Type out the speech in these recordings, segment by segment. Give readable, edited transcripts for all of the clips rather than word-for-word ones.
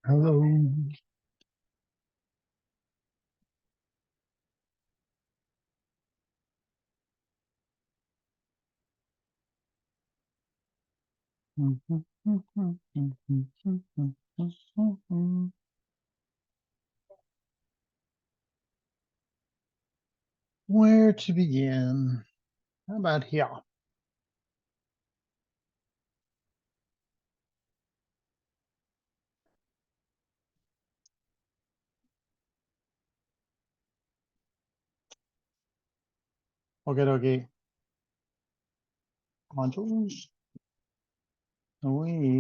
Hello. Where to begin? How about here? Okay. Modules. We,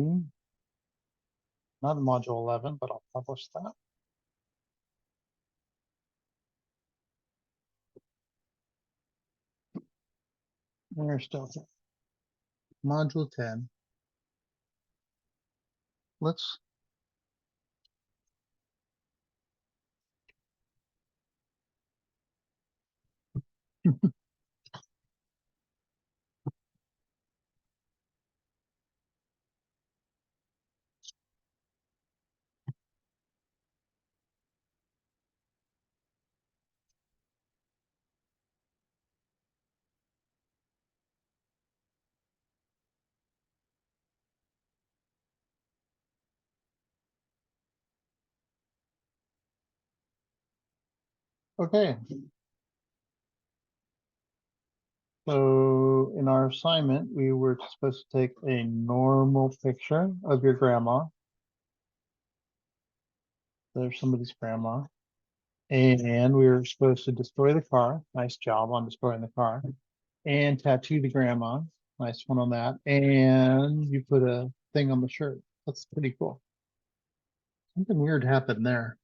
not module 11, but I'll publish that. We're still module 10. Let's okay. So in our assignment, we were supposed to take a normal picture of your grandma. There's somebody's grandma. And we were supposed to destroy the car. Nice job on destroying the car. And tattoo the grandma. Nice one on that. And you put a thing on the shirt. That's pretty cool. Something weird happened there.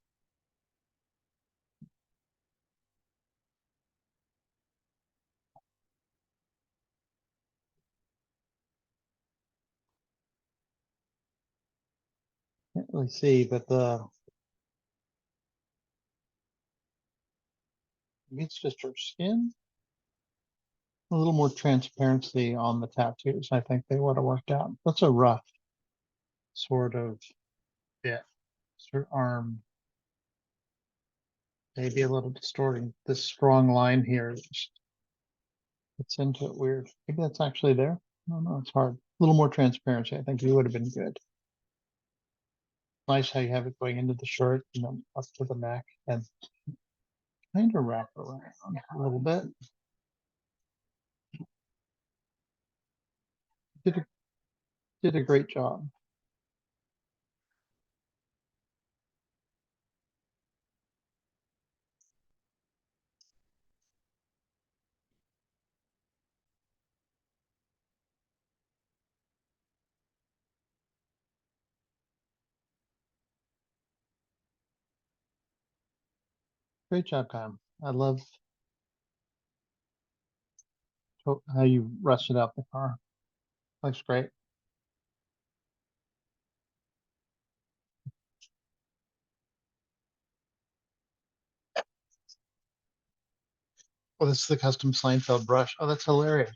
Can't really see, but maybe it's just her skin. A little more transparency on the tattoos. I think they would have worked out. That's a rough sort of bit. It's her arm. Maybe a little distorting. This strong line here, it's into it weird. Maybe that's actually there. I don't know. It's hard. A little more transparency. I think you would have been good. Nice how you have it going into the shirt and then up to the neck and kind of wrap around a little bit. Did a great job. Great job, Pam. I love how you rusted out the car. Looks great. Oh, this is the custom Seinfeld brush. Oh, that's hilarious.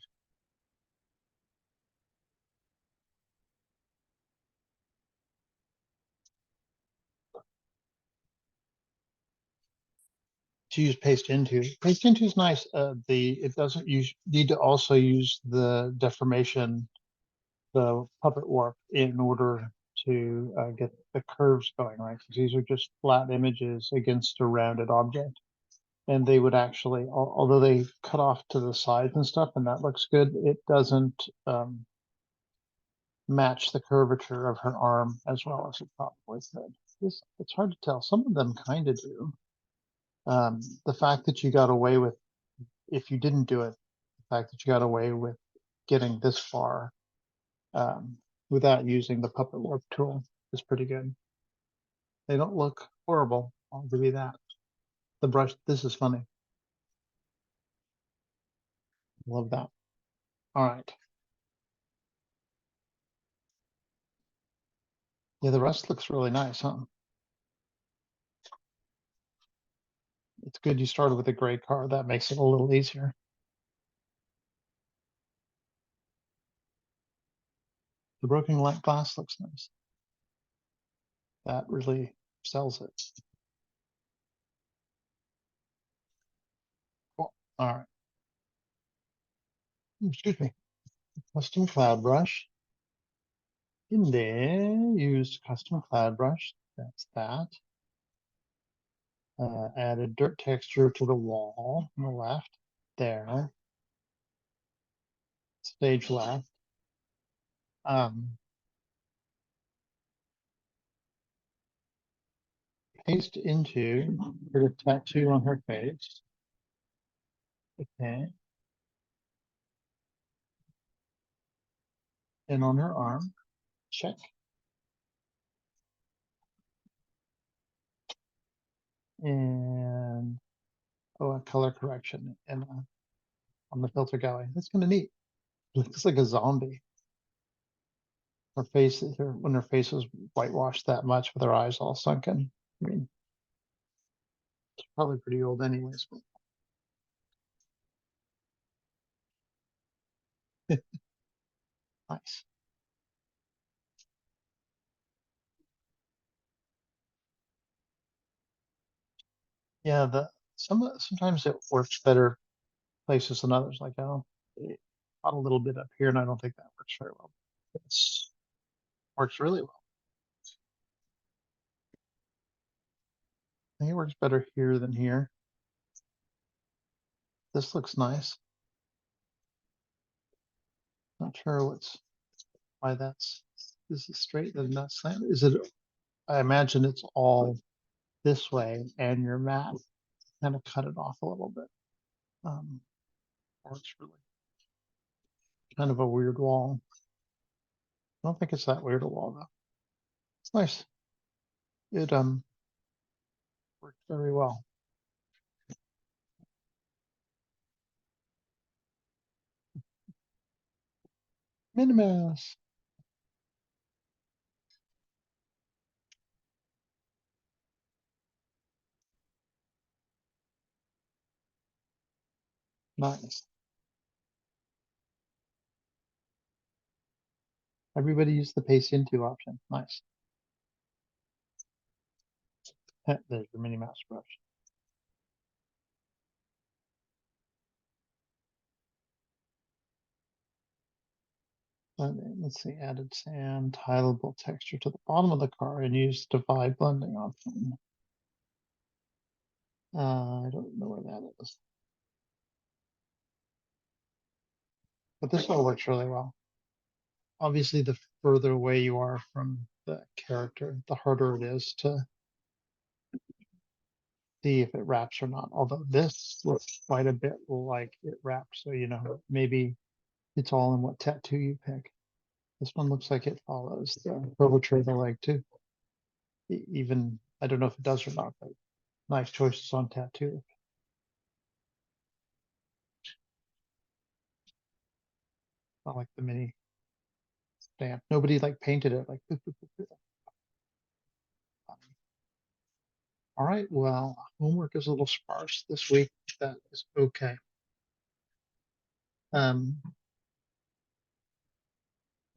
To use paste into. Paste into is nice. It doesn't use need to also use the deformation, the puppet warp in order to get the curves going, right? Because these are just flat images against a rounded object. And they would actually, although they cut off to the sides and stuff, and that looks good, it doesn't match the curvature of her arm as well as it probably could. It's hard to tell. Some of them kind of do. The fact that you got away with, if you didn't do it, the fact that you got away with getting this far without using the puppet warp tool is pretty good. They don't look horrible. I'll give you that. The brush, this is funny. Love that. All right. Yeah, the rest looks really nice, huh? It's good you started with a gray car. That makes it a little easier. The broken glass looks nice. That really sells it. Cool. All right. Excuse me. Custom cloud brush. In there, use custom cloud brush. That's that. Added dirt texture to the wall on the left. There. Stage left. Paste into her tattoo on her face. Okay. And on her arm. Check. And a color correction and on the filter gallery. That's kind of neat. Looks like a zombie. Her face, when her face was whitewashed that much with her eyes all sunken. I mean, it's probably pretty old anyways. But nice. Yeah, sometimes it works better places than others. Like I don't, it got a little bit up here, and I don't think that works very well. It works really well. I think it works better here than here. This looks nice. Not sure why this is straight and not slant. Is it? I imagine it's all this way, and your mat kind of cut it off a little bit. Or it's really kind of a weird wall. I don't think it's that weird a wall though. It's nice. It worked very well. Minimus. Nice. Everybody use the paste into option. Nice. There's your mini mouse brush. Let's see, added sand, tileable texture to the bottom of the car and use divide blending option. I don't know where that is. But this all works really well. Obviously, the further away you are from the character, the harder it is to see if it wraps or not. Although this looks quite a bit like it wraps, so you know, maybe it's all in what tattoo you pick. This one looks like it follows the curvature of the leg too. Even, I don't know if it does or not, but nice choices on tattoo. Not like the mini stamp. Nobody like painted it like. Boop, boop, boop, boop. All right, well, homework is a little sparse this week. That is okay.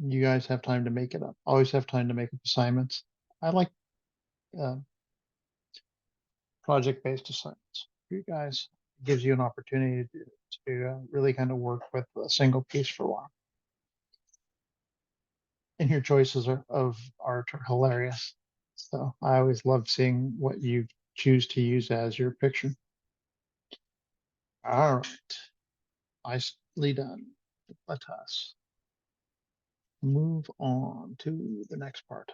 You guys have time to make it up. Always have time to make up assignments. I like uh, project-based assignments. You guys, it gives you an opportunity to really kind of work with a single piece for a while. And your choices of art are hilarious. So I always love seeing what you choose to use as your picture. All right, nicely done. Let us move on to the next part.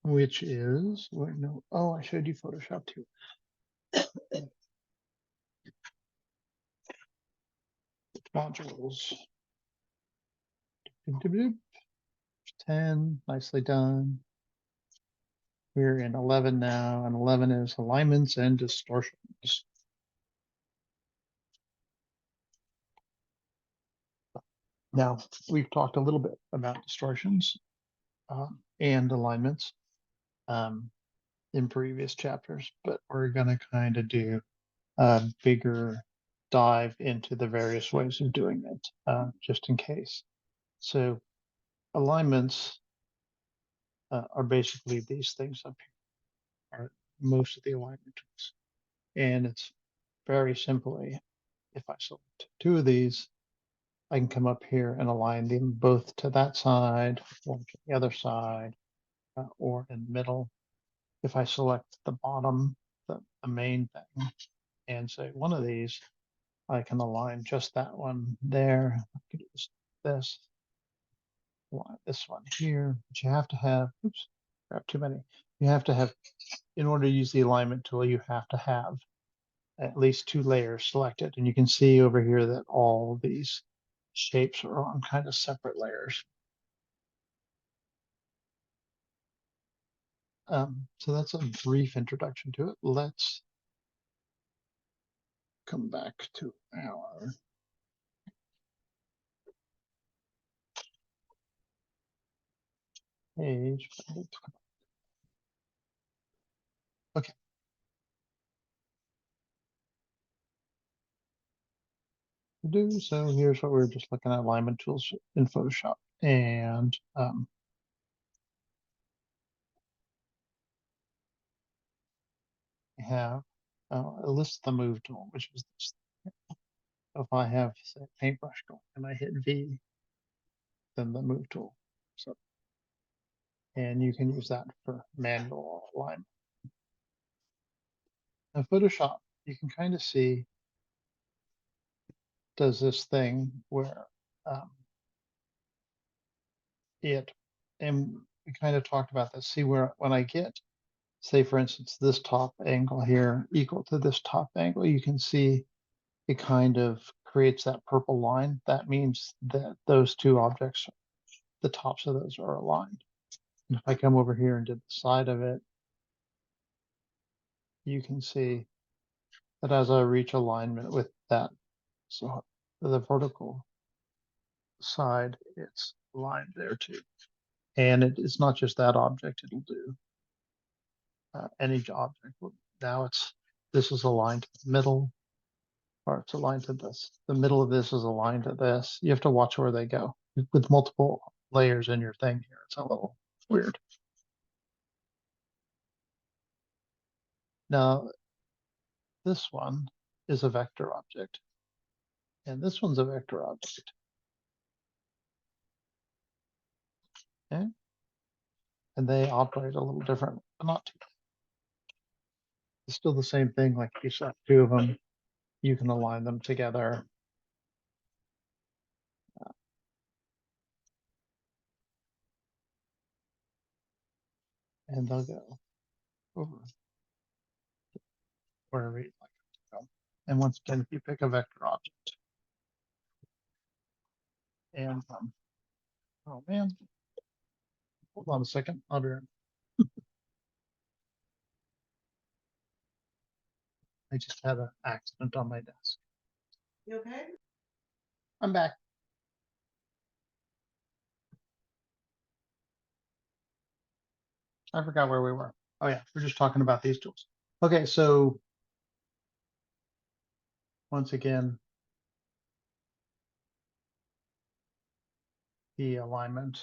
Which is, wait, no, oh, I showed you Photoshop too. Modules. 10, nicely done. We're in 11 now, and 11 is alignments and distortions. Now, we've talked a little bit about distortions and alignments in previous chapters, but we're going to kind of do a bigger dive into the various ways of doing it, just in case. So alignments are basically these things up here, are most of the alignment tools. And it's very simply, if I select two of these, I can come up here and align them both to that side or to the other side, or in the middle. If I select the bottom, the main thing, and say one of these, I can align just that one there. I can do this, align this one here, but you have to have, oops, grab too many. You have to have, in order to use the alignment tool, you have to have at least two layers selected. And you can see over here that all these shapes are on kind of separate layers. So that's a brief introduction to it. Let's come back to our page. Okay. So here's what we were just looking at, alignment tools in Photoshop. And we have a list the move tool, which is this. If I have, say, paintbrush going and I hit V, then the move tool. So, and you can use that for manual alignment. Now Photoshop, you can kind of see, does this thing where and we kind of talked about this, see where when I get, say for instance, this top angle here equal to this top angle, you can see it kind of creates that purple line. That means that those two objects, the tops of those are aligned. And if I come over here and did the side of it, you can see that as I reach alignment with that, so the vertical side, it's aligned there too. And it's not just that object, it'll do any object. Now this is aligned to the middle, or it's aligned to this. The middle of this is aligned to this. You have to watch where they go. With multiple layers in your thing here, it's a little weird. Now, this one is a vector object, and this one's a vector object. Okay? And they operate a little different, but not too. It's still the same thing. Like if you select two of them, you can align them together. And they'll go over wherever you'd like them to go. And once again, if you pick a vector object, and oh man, hold on a second, I'll be right. I just had an accident on my desk. You okay? I'm back. I forgot where we were. Oh yeah, we're just talking about these tools. Okay, so once again, the alignment.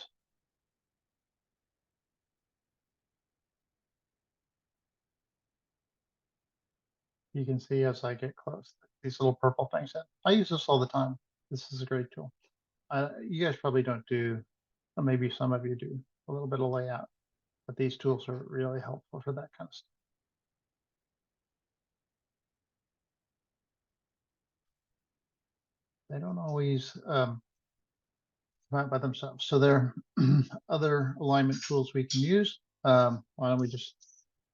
You can see as I get close, these little purple things. I use this all the time. This is a great tool. You guys probably don't do, or maybe some of you do, a little bit of layout, but these tools are really helpful for that kind of stuff. They don't always come out by themselves. So there are other alignment tools we can use. Why don't we just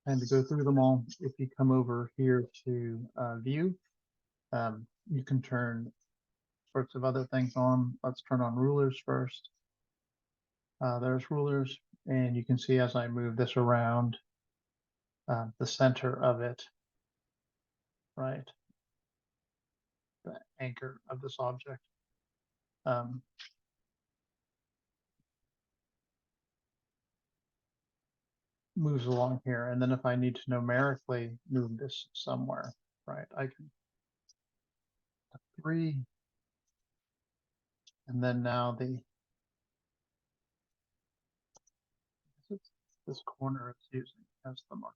kind of go through them all? If you come over here to view, you can turn sorts of other things on. Let's turn on rulers first. There's rulers, and you can see as I move this around, the center of it, right? The anchor of this object. Moves along here. And then if I need to numerically move this somewhere, right, I can 3. And then now this corner it's using as the mark.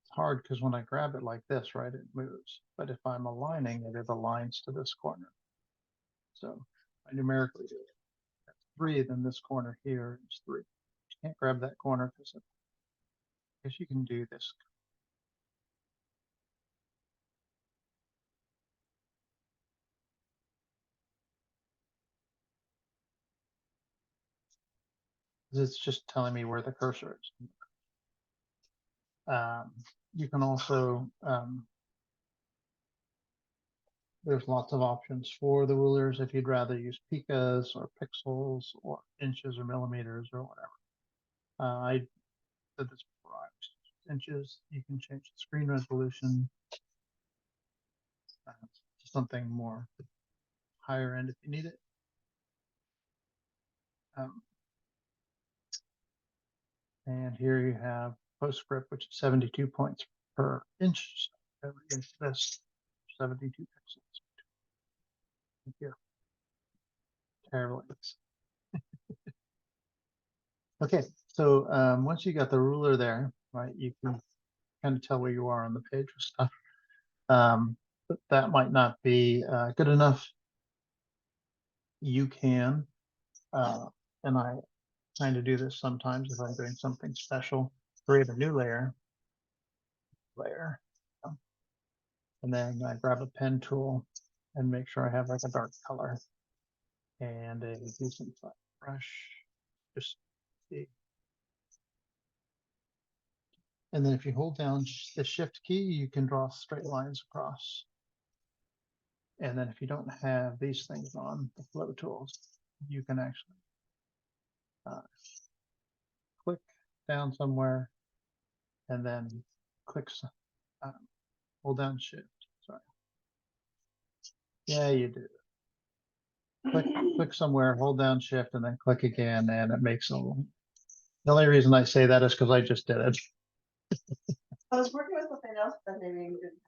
It's hard because when I grab it like this, right, it moves. But if I'm aligning it, it aligns to this corner. So I numerically do it. That's 3, then this corner here is 3. You can't grab that corner because I guess you can do this. It's just telling me where the cursor is. You can also, there's lots of options for the rulers if you'd rather use picas or pixels or inches or millimeters or whatever. I did this before. I was inches. You can change the screen resolution to something more higher end if you need it. And here you have PostScript, which is 72 points per inch. Every inch this 72 pixels. Here. Terrible. Okay, so once you got the ruler there, right, you can kind of tell where you are on the page with stuff. But that might not be good enough. You can, and I kind of do this sometimes if I'm doing something special, create a new layer, and then I grab a pen tool and make sure I have like a dark color and a decent brush. Just see. And then if you hold down the shift key, you can draw straight lines across. And then if you don't have these things on the flow tools, you can actually click down somewhere and then click, hold down shift. Sorry. Yeah, you do. Click somewhere, hold down shift, and then click again, and it makes a. The only reason I say that is because I just did it. I was working with something else that maybe you didn't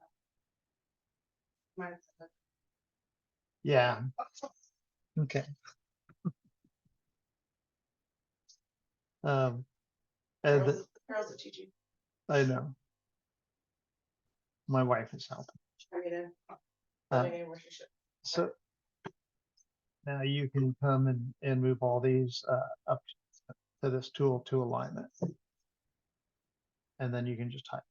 have. Yeah. Okay. Carol's a teaching. I know. My wife is helping. Where she should. So now you can come and move all these up to this tool to alignment. And then you can just type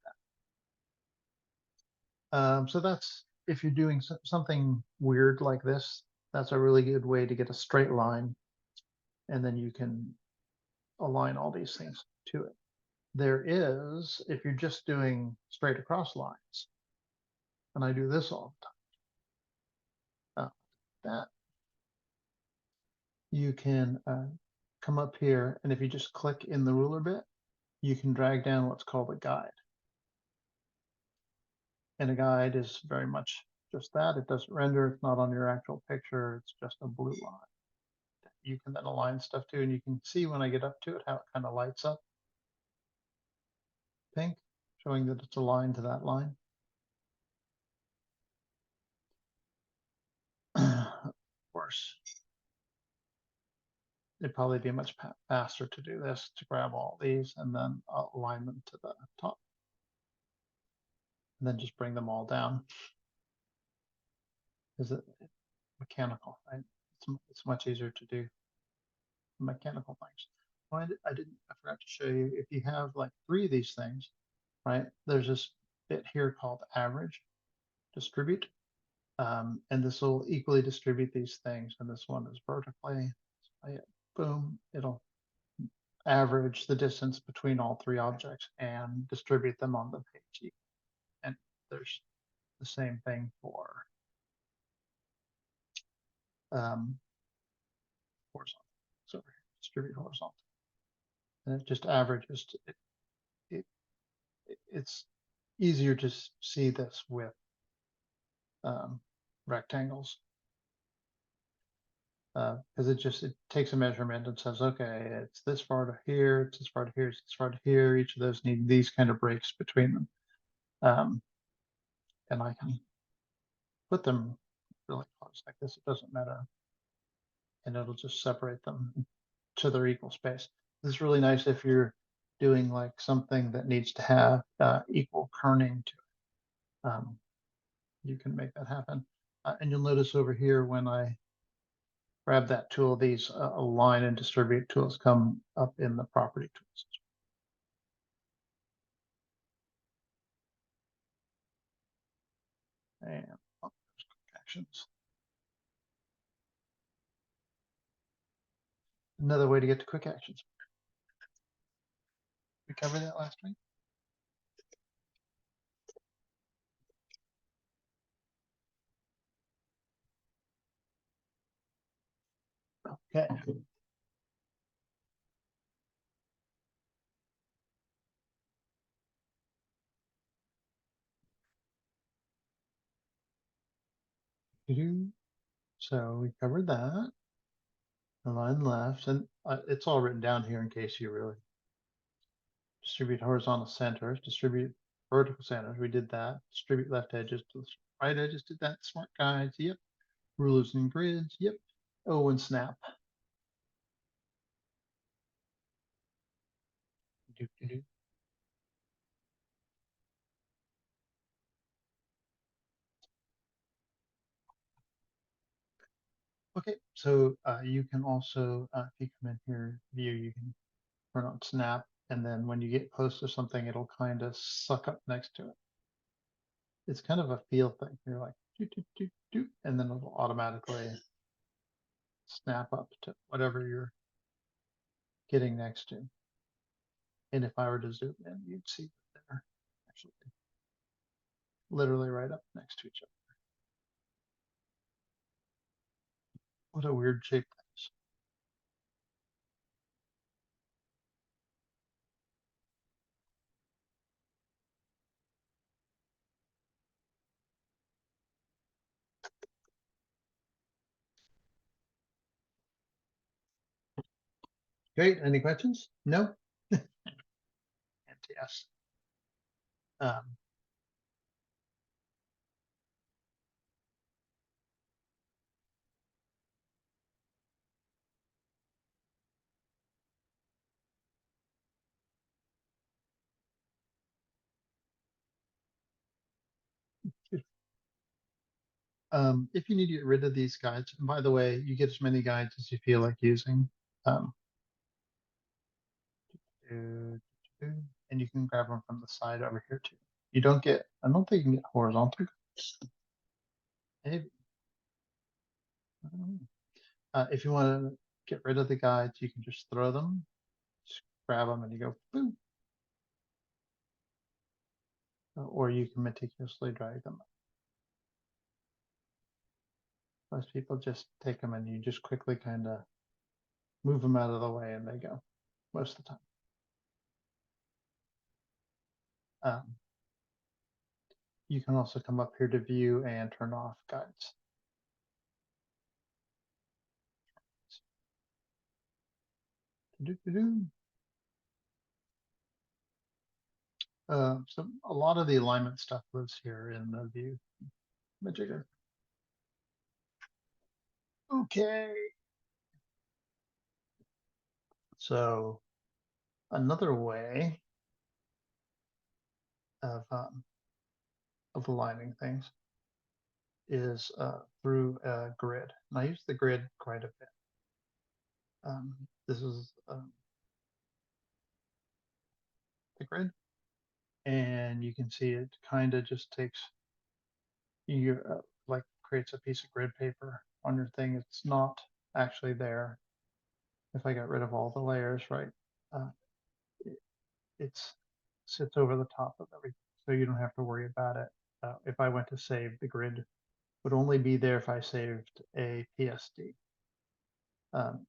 that. So that's, if you're doing something weird like this, that's a really good way to get a straight line. And then you can align all these things to it. There is, if you're just doing straight across lines, and I do this all the time, that you can come up here, and if you just click in the ruler bit, you can drag down what's called a guide. And a guide is very much just that. It doesn't render, it's not on your actual picture, it's just a blue line. You can then align stuff to, and you can see when I get up to it how it kind of lights up pink, showing that it's aligned to that line. Of course, it'd probably be much faster to do this, to grab all these and then align them to the top. And then just bring them all down. Is it mechanical, right? It's much easier to do mechanical things. Well, I forgot to show you, if you have like 3 of these things, right? There's this bit here called average, distribute. And this will equally distribute these things. And this one is vertically. So boom, it'll average the distance between all 3 objects and distribute them on the page. And there's the same thing for horizontal. So distribute horizontal. And it just averages. It's easier to see this with rectangles. Because it takes a measurement and says, okay, it's this far to here, it's this far to here, it's this far to here. Each of those need these kind of breaks between them. and I can put them really close like this. It doesn't matter. And it'll just separate them to their equal space. This is really nice if you're doing like something that needs to have equal kerning to it. You can make that happen. And you'll notice over here when I grab that tool, these align and distribute tools come up in the property tools. And actions. Another way to get to quick actions. We covered that last week. Okay. So we covered that. Align left, and it's all written down here in case you really distribute horizontal centers, distribute vertical centers. We did that. Distribute left edges to the right edges. Did that. Smart guides. Yep. Rulers and grids. Yep. Oh, and snap. Do. Okay, so you can also, if you come in here, view, you can turn on snap, and then when you get close to something, it'll kind of suck up next to it. It's kind of a feel thing. You're like, do, and then it'll automatically snap up to whatever you're getting next to. And if I were to zoom in, you'd see that they're actually literally right up next to each other. What a weird shape that is. Great. Any questions? No? And yes. If you need to get rid of these guides, and by the way, you get as many guides as you feel like using. Um, and you can grab them from the side over here too. You don't get, I don't think you can get horizontal. Maybe. If you want to get rid of the guides, you can just throw them, just grab them and you go boom. Or you can meticulously drag them. Most people just take them and you just quickly kind of move them out of the way and they go most of the time. You can also come up here to view and turn off guides. So a lot of the alignment stuff lives here in the view majigger. Okay. So another way of aligning things is through a grid. And I use the grid quite a bit. This is the grid, and you can see it kind of just takes you like creates a piece of grid paper on your thing. It's not actually there. If I got rid of all the layers, right, it sits over the top of everything, so you don't have to worry about it. If I went to save, the grid would only be there if I saved a PSD.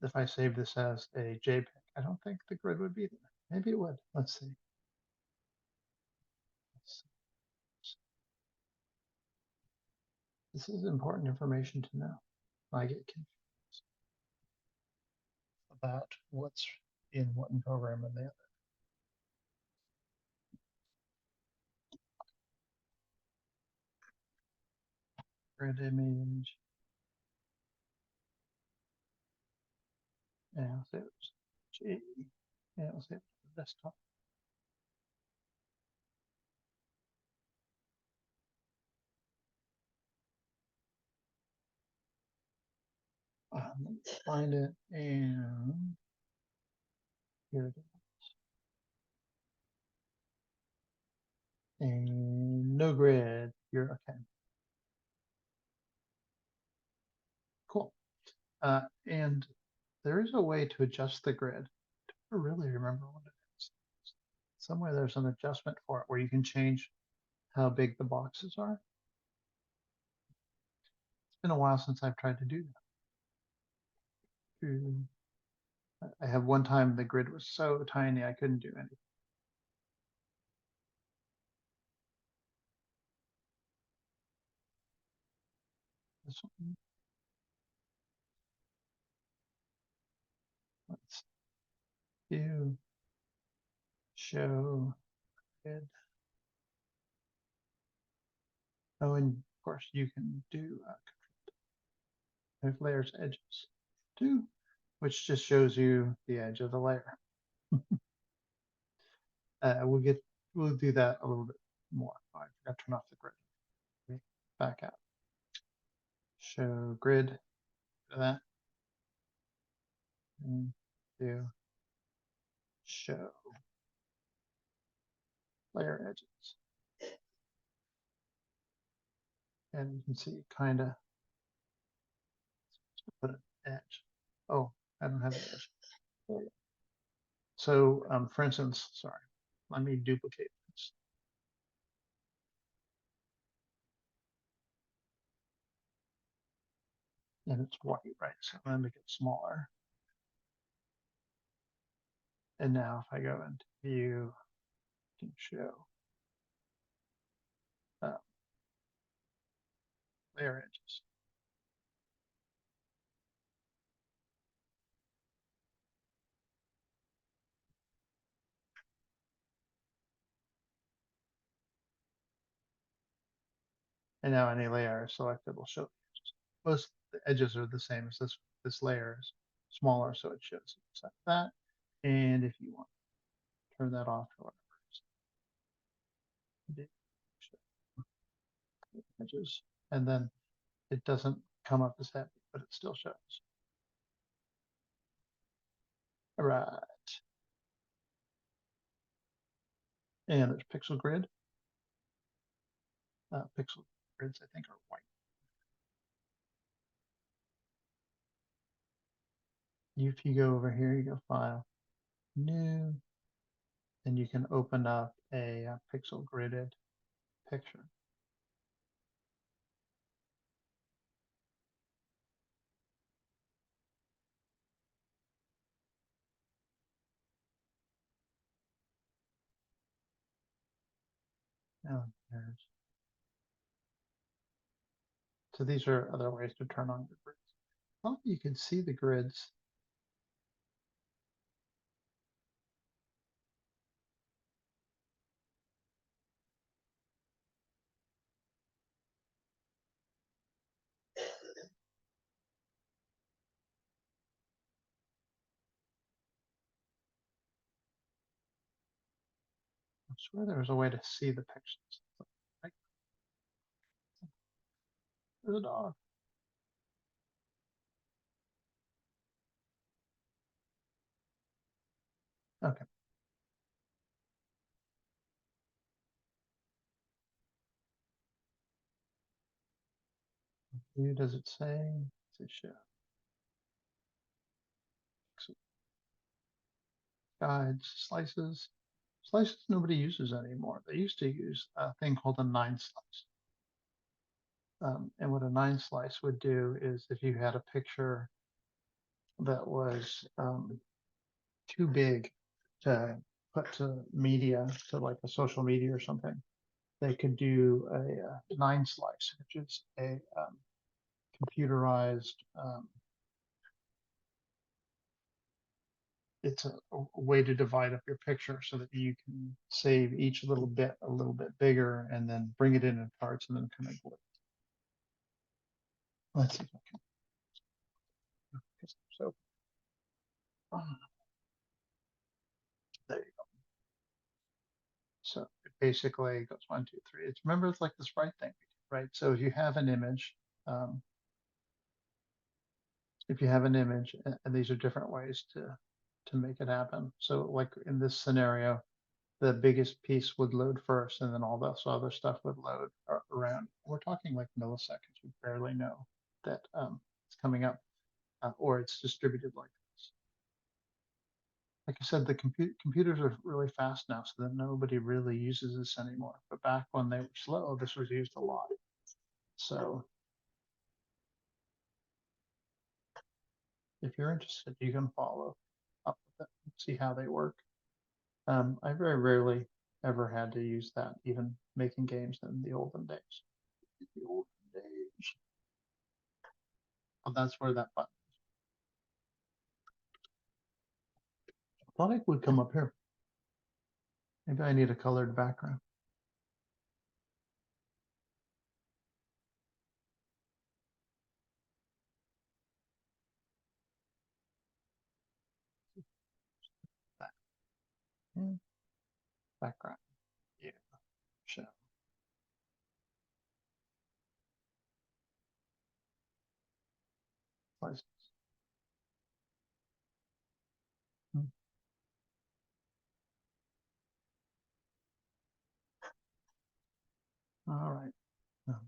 If I save this as a JPEG, I don't think the grid would be there. Maybe it would. Let's see. This is important information to know. I get confused about what's in one program and the other. grid image. And I'll say it was G. And I'll say it was desktop. Let me find it, and here it is. And no grid. You're okay. Cool. And there is a way to adjust the grid. I don't really remember what it is. Somewhere there's an adjustment for it where you can change how big the boxes are. It's been a while since I've tried to do that. I have one time the grid was so tiny I couldn't do anything. This one. Let's do show grid. Oh, and of course you can do layers edges too, which just shows you the edge of the layer. We'll do that a little bit more. I forgot to turn off the grid. Back out. Show grid for that. And do show layer edges. And you can see kind of put an edge. Oh, I don't have an edge. There you go. So for instance, sorry, let me duplicate this. And it's white, right? So I'm gonna make it smaller. And now if I go into view, I can show layer edges. And now any layer selected will show the edges. Most the edges are the same as this layer is smaller, so it shows it like that. And if you want to turn that off or whatever, edges, and then it doesn't come up as heavy, but it still shows. All right. And there's pixel grid. Pixel grids, I think, are white. If you go over here, you go File, New, and you can open up a pixel gridded picture. Oh, so these are other ways to turn on your grids. Well, you can see the grids. I swear there was a way to see the pixels. Like, there's a dog. Okay. View, does it say? Does it show? Guides, slices. Slices nobody uses anymore. They used to use a thing called a 9-slice. And what a 9-slice would do is if you had a picture that was too big to put to media, to like a social media or something, they could do a 9-slice, which is a computerized, it's a way to divide up your picture so that you can save each little bit a little bit bigger and then bring it in parts and then kind of glue. Let's see if I can. So there you go. So it basically goes 1, 2, 3. It's remember it's like the sprite thing, right? So if you have an image, and these are different ways to make it happen. So like in this scenario, the biggest piece would load first, and then all this other stuff would load around. We're talking like milliseconds. We barely know that it's coming up, or it's distributed like this. Like I said, the computers are really fast now, so that nobody really uses this anymore. But back when they were slow, this was used a lot. So if you're interested, you can follow up with it and see how they work. I very rarely ever had to use that, even making games in the olden days. The olden days. Well, that's where that button. I thought it would come up here. Maybe I need a colored background. Yeah. Background. Yeah. Show. License. Hmm. All right.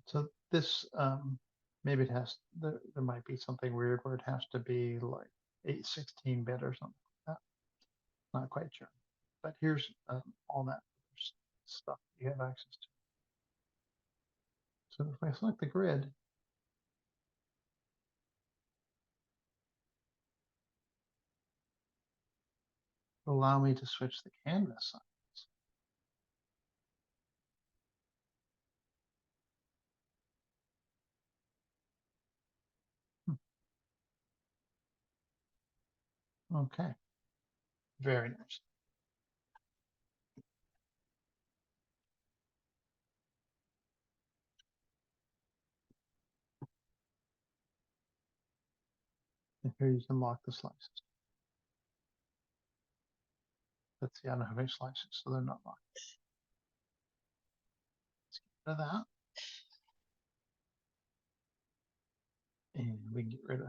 So this maybe it has there might be something weird where it has to be like 816-bit or something like that. Not quite sure. But here's all that stuff you have access to. So if I select the grid, it'll allow me to switch the canvas size. Okay, very nice. And here you can lock the slices. Let's see, I don't have any slices, so they're not locked. Let's get rid of that. And we can get rid of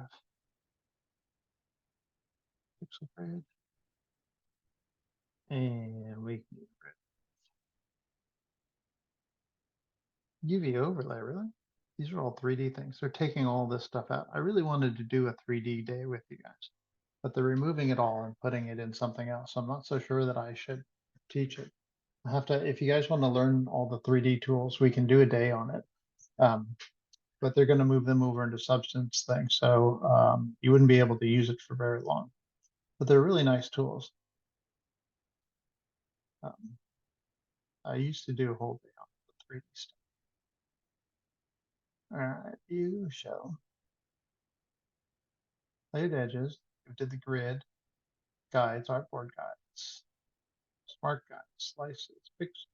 pixel grid. And we can get rid of UV overlay, really? These are all 3D things. They're taking all this stuff out. I really wanted to do a 3D day with you guys, but they're removing it all and putting it in something else. I'm not so sure that I should teach it. I have to, if you guys want to learn all the 3D tools, we can do a day on it. But they're going to move them over into Substance things. So you wouldn't be able to use it for very long, but they're really nice tools. I used to do a whole day on the 3D stuff. All right, view, show, layered edges, did the grid, guides, artboard guides, smart guides, slices, pixels,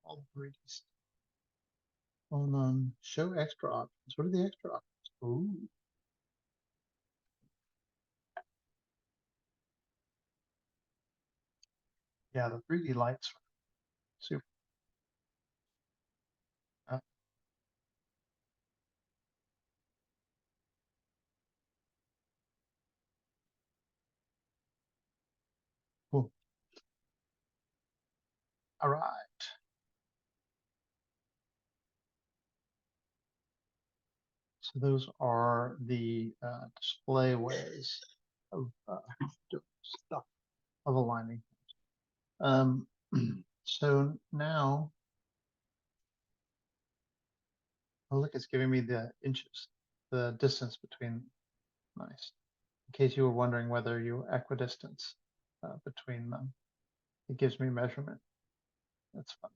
all the 3D stuff. On show extra options. What are the extra options? Ooh. Yeah, the 3D lights. Super. Cool. All right. So those are the display ways of doing stuff, of aligning. So now, oh look, it's giving me the inches, the distance between. Nice. In case you were wondering whether you equidistance between them, it gives me measurement. That's fun.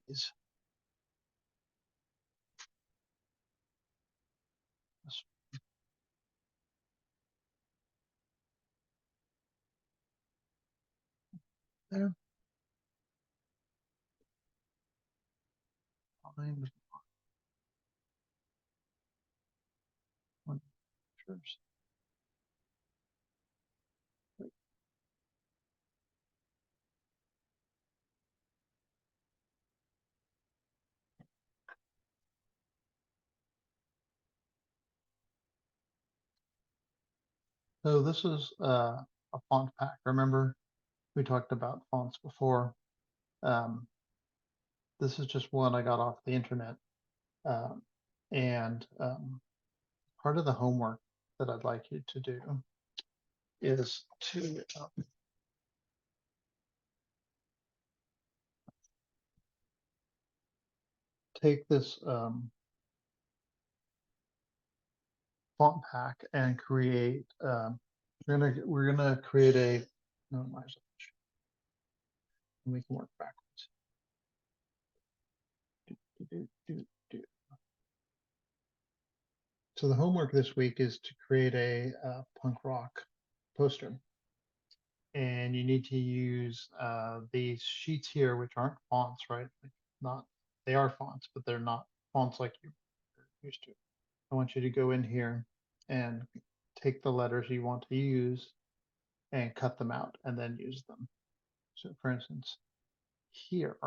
Is there? Fine. pictures. So this is a font pack. Remember, we talked about fonts before. This is just one I got off the internet. And part of the homework that I'd like you to do is to take this font pack and create. We're gonna create a. Minimize it. And we can work backwards. So the homework this week is to create a punk rock poster. And you need to use these sheets here, which aren't fonts, right? Not, they are fonts, but they're not fonts like you're used to. I want you to go in here and take the letters you want to use and cut them out and then use them. So for instance, here,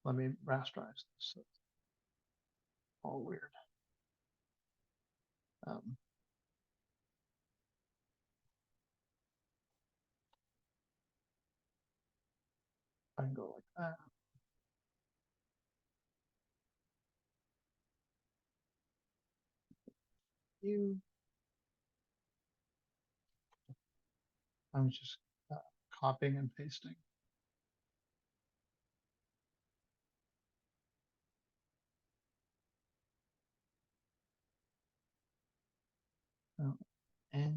let me rasterize this. So it's all weird. I can go like that. I'm just copying and pasting. And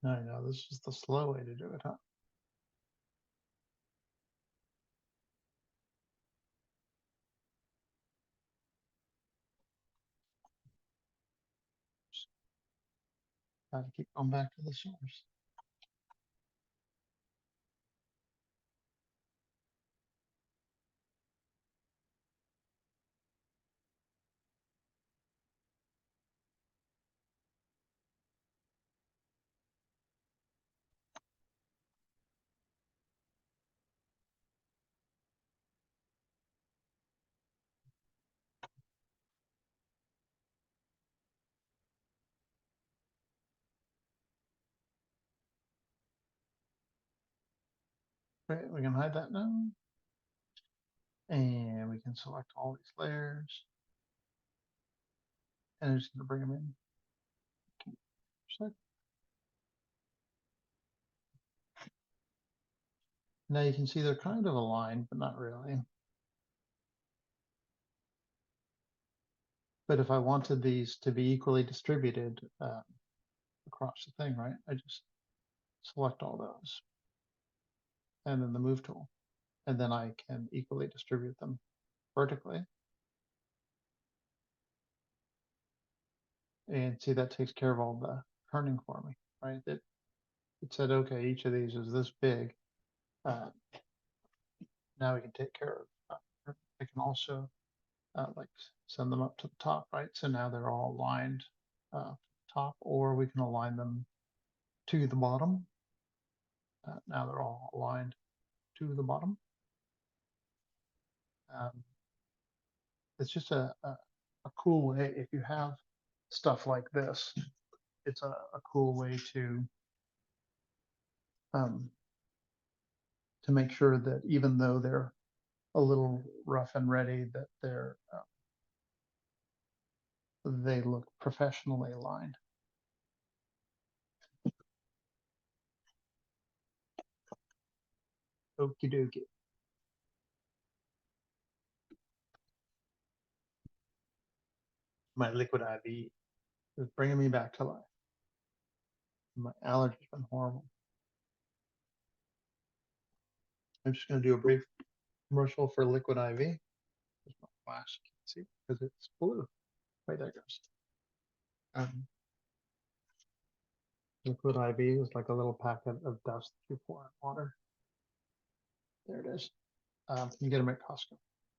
I know this is the slow way to do it, huh? Got to keep going back to the source. Right, we can hide that now. And we can select all these layers. And I'm just gonna bring them in. Now you can see they're kind of aligned, but not really. But if I wanted these to be equally distributed across the thing, right? I just select all those and then the move tool. And then I can equally distribute them vertically. And see, that takes care of all the turning for me, right? It said, okay, each of these is this big. Now we can take care of, I can also like send them up to the top, right? So now they're all aligned top, or we can align them to the bottom. Now they're all aligned to the bottom. It's just a cool way if you have stuff like this. It's a cool way um, to make sure that even though they're a little rough and ready, that they look professionally aligned. Okie dokie. My liquid IV is bringing me back to life. My allergy's been horrible. I'm just going to do a brief commercial for liquid IV. There's my flash, you can see, because it's blue. Right there it goes. Liquid IV is like a little packet of dust that you pour in water. There it is. You get them at Costco.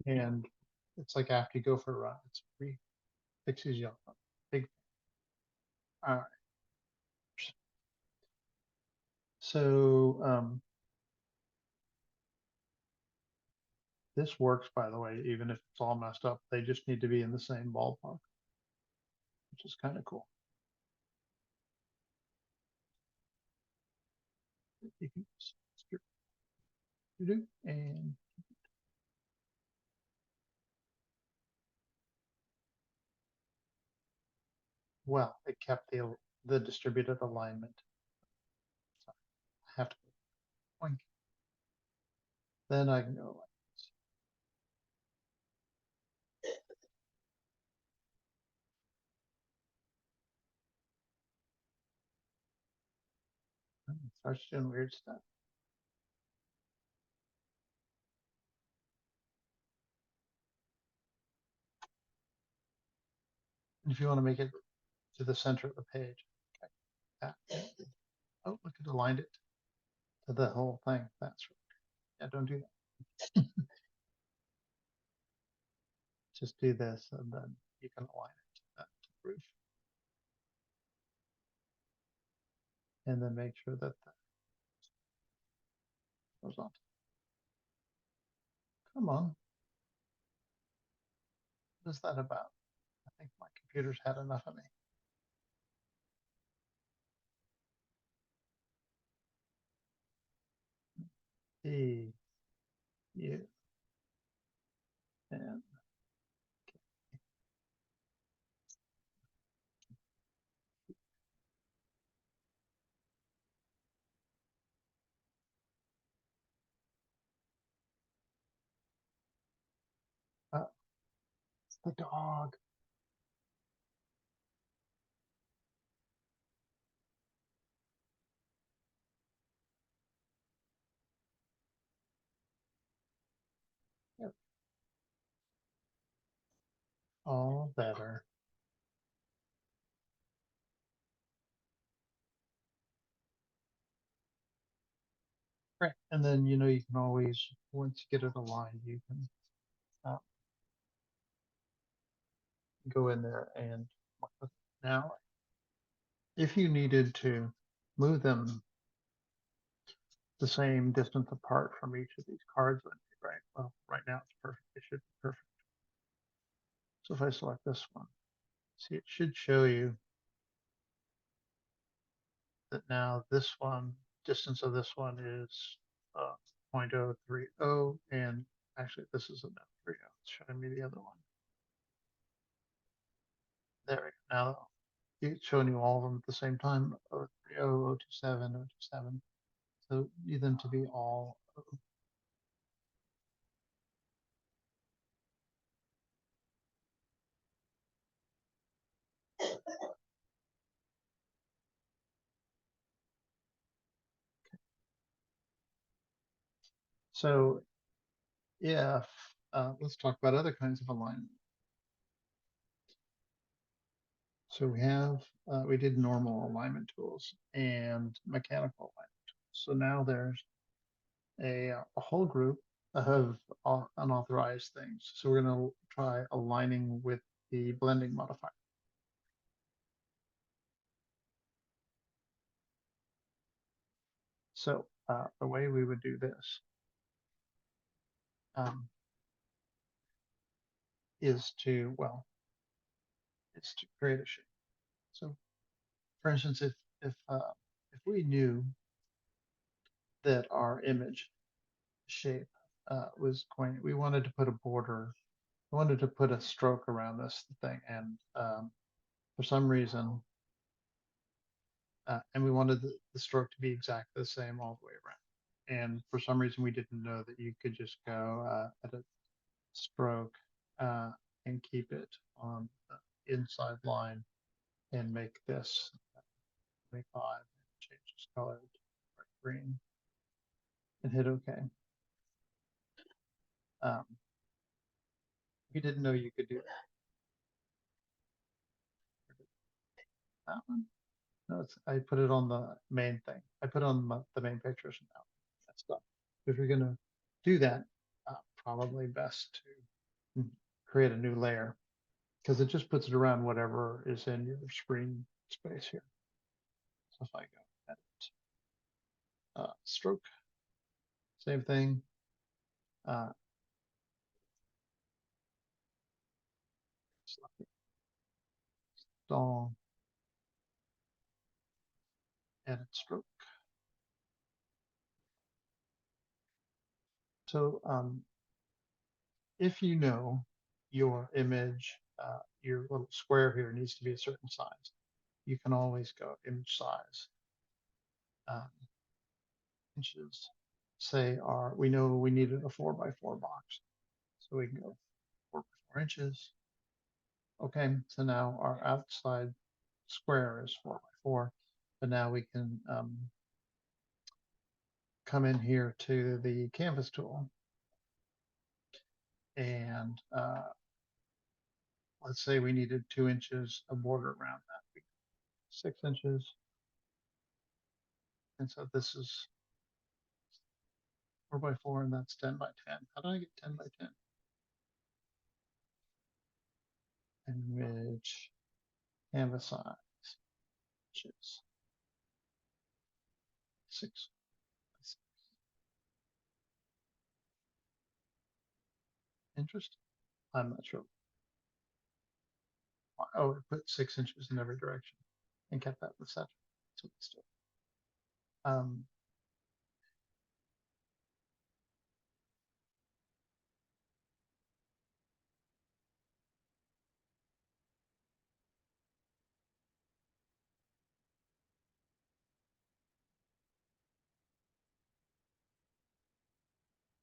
And it's like after you go for a run, it's free. Fixes you up. Big. All right. So this works, by the way, even if it's all messed up. They just need to be in the same ballpark, which is kind of cool. You can and well, it kept the distributed alignment. So I have to point. Then I can go like this. And it starts doing weird stuff. And if you want to make it to the center of the page, okay. Oh, look, it aligned it to the whole thing. That's right. Yeah, don't do that. Just do this, and then you can align it to that roof. And then make sure that that goes on. Come on. What is that about? I think my computer's had enough of me. E, U, and it's the dog. Yep. All better. Right. And then, you can always, once you get it aligned, you can go in there and now, if you needed to move them the same distance apart from each of these cards, right? Well, right now it's perfect. It should be perfect. So if I select this one, see, it should show you that now this one, distance of this one is 0.030, and actually this is about 30. It's showing me the other one. There we go. Now it's showing you all of them at the same time, 030, 027, 027. So you need them to be all. So if let's talk about other kinds of alignment. So we did normal alignment tools and mechanical alignment tools. So now there's a whole group of unauthorized things. So we're going to try aligning with the blending modifier. So the way we would do this, is to, well, is to create a shape. So for instance, if we knew that our image shape was going, we wanted to put a border, we wanted to put a stroke around this thing, and for some reason, and we wanted the stroke to be exactly the same all the way around. And for some reason, we didn't know that you could just go at a stroke and keep it on the inside line and make this 25 and change this color to bright green and hit OK. We didn't know you could do that one. No, I put it on the main thing. I put it on the main pictures now. That's done. If you're gonna do that, probably best to create a new layer because it just puts it around whatever is in your screen space here. So if I go edit, stroke, same thing. Install, edit stroke. So if you know your image, your little square here needs to be a certain size, you can always go image size. Inches, say we know we needed a 4x4 box. So we can go 4x4 inches. Okay, so now our outside square is 4x4, but now we can come in here to the canvas tool and let's say we needed 2 inches of border around that. 6 inches. And so this is 4x4 and that's 10 by 10. How do I get 10 by 10? Image canvas size, inches, 6. Interesting. I'm not sure. Oh, it put 6 inches in every direction and kept that in the center. That's what it's doing.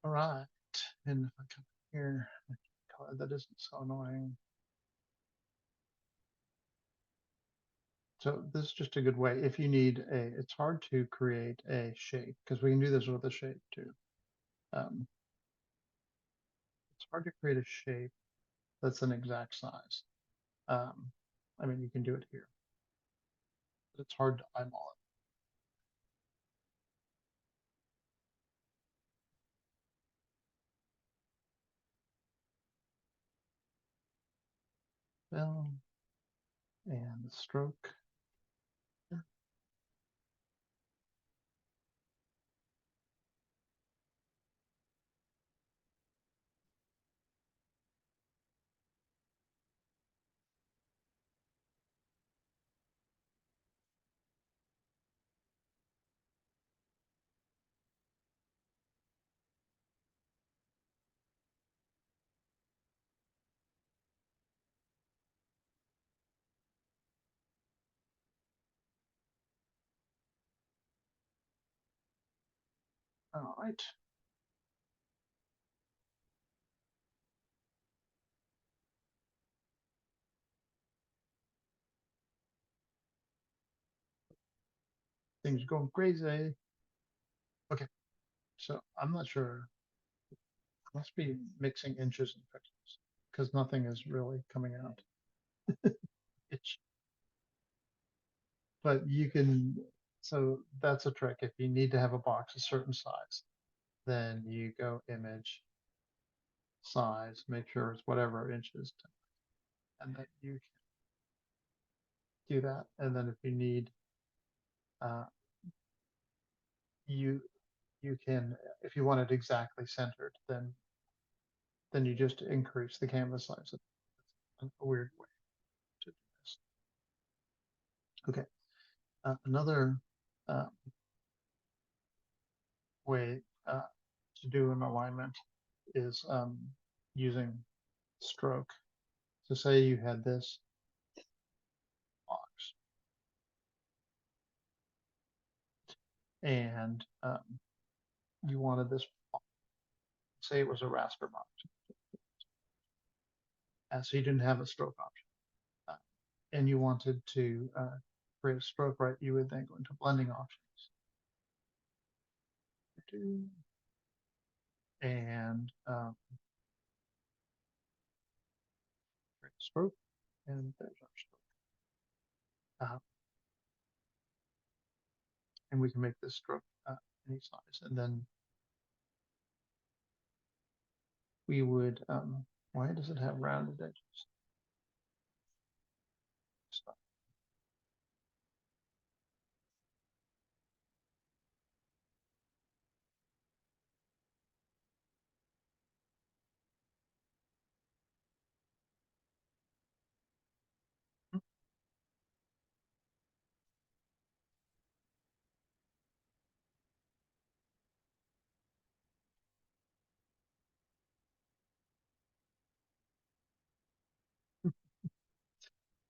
All right. And if I come here, color that isn't so annoying. So this is just a good way. If you need it's hard to create a shape because we can do this with a shape too. It's hard to create a shape that's an exact size. I mean, you can do it here, but it's hard to eyeball it. Fill and the stroke. All right. Things are going crazy. Okay, so I'm not sure. I must be mixing inches and pixels because nothing is really coming out. It's, but you can, so that's a trick. If you need to have a box a certain size, then you go image, size, make sure it's whatever inches, and then you can do that. And then if you need, uh, you can, if you want it exactly centered, then then you just increase the canvas size. That's a weird way to do this. Okay, another way to do an alignment is using stroke. So say you had this box and you wanted this, say it was a raster box, so you didn't have a stroke option, and you wanted to create a stroke, right? You would then go into blending options and create a stroke, and there's our stroke. And we can make this stroke any size, and then we would, why does it have rounded edges?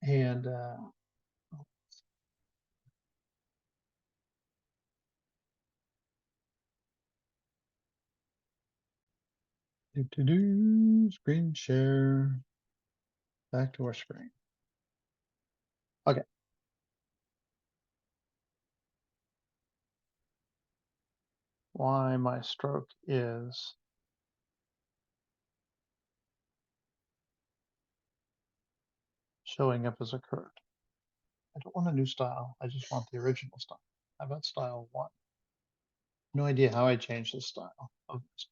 And screen share, back to our screen. Okay. Why my stroke is showing up as a curve. I don't want a new style. I just want the original style. How about style 1? No idea how I changed the style of this.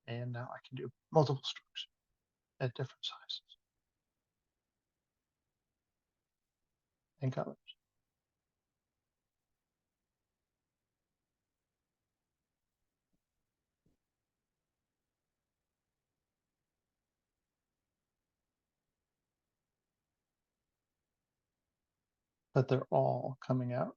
And now I can do multiple strokes at different sizes and colors. But they're all coming out.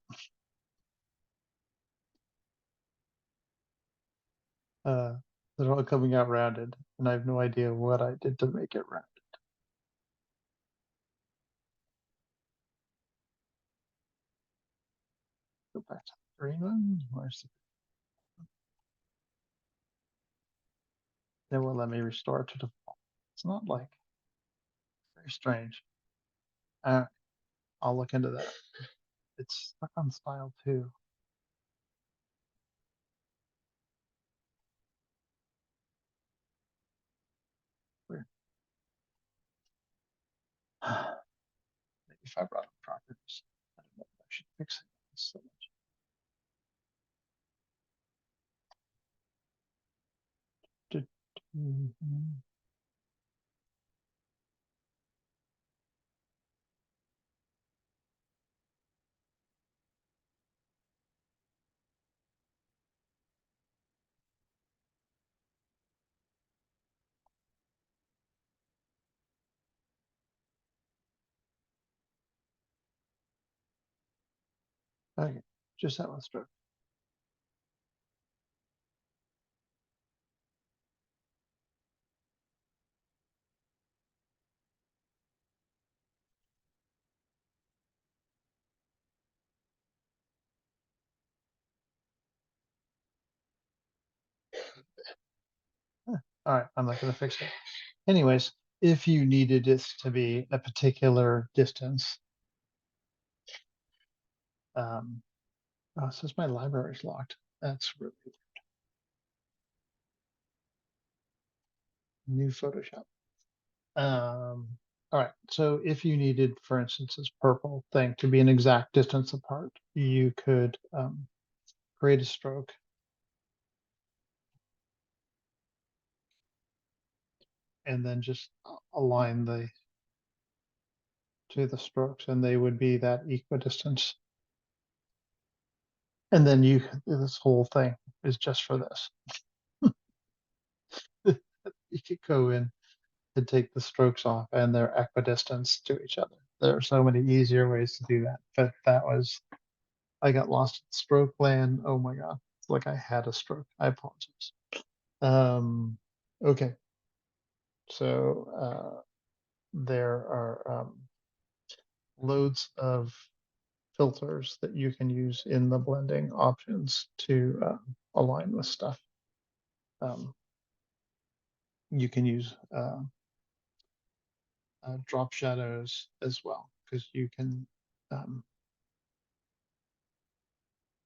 They're all coming out rounded, and I have no idea what I did to make it rounded. Go back to the green one. Where's the... They won't let me restore it to default. It's not like very strange. I'll look into that. It's stuck on style 2. Weird. Maybe if I brought up properties, I don't know if I should fix it. It's so much. Okay, just that one stroke. All right, I'm not going to fix it. Anyways, if you needed this to be a particular distance, oh, it says my library is locked. That's really weird. New Photoshop. All right, so if you needed, for instance, this purple thing to be an exact distance apart, you could create a stroke. and then just align the strokes, and they would be that equidistance. And then this whole thing is just for this. You could go in and take the strokes off, and they're equidistant to each other. There are so many easier ways to do that, but I got lost in stroke land. Oh my God. It's like I had a stroke. I apologize. Okay. So there are loads of filters that you can use in the blending options to align with stuff. You can use drop shadows as well, because you can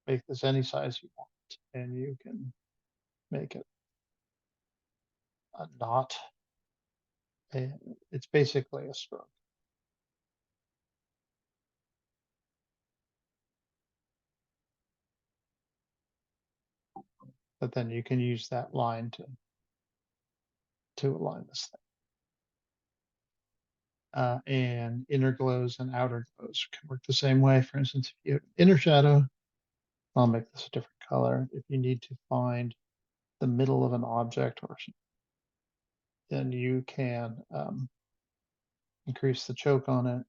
make this any size you want, and you can make it a knot, and it's basically a stroke. But then you can use that line to align this thing. And inner glows and outer glows can work the same way. For instance, if you have inner shadow, I'll make this a different color. If you need to find the middle of an object, or then you can increase the choke on it,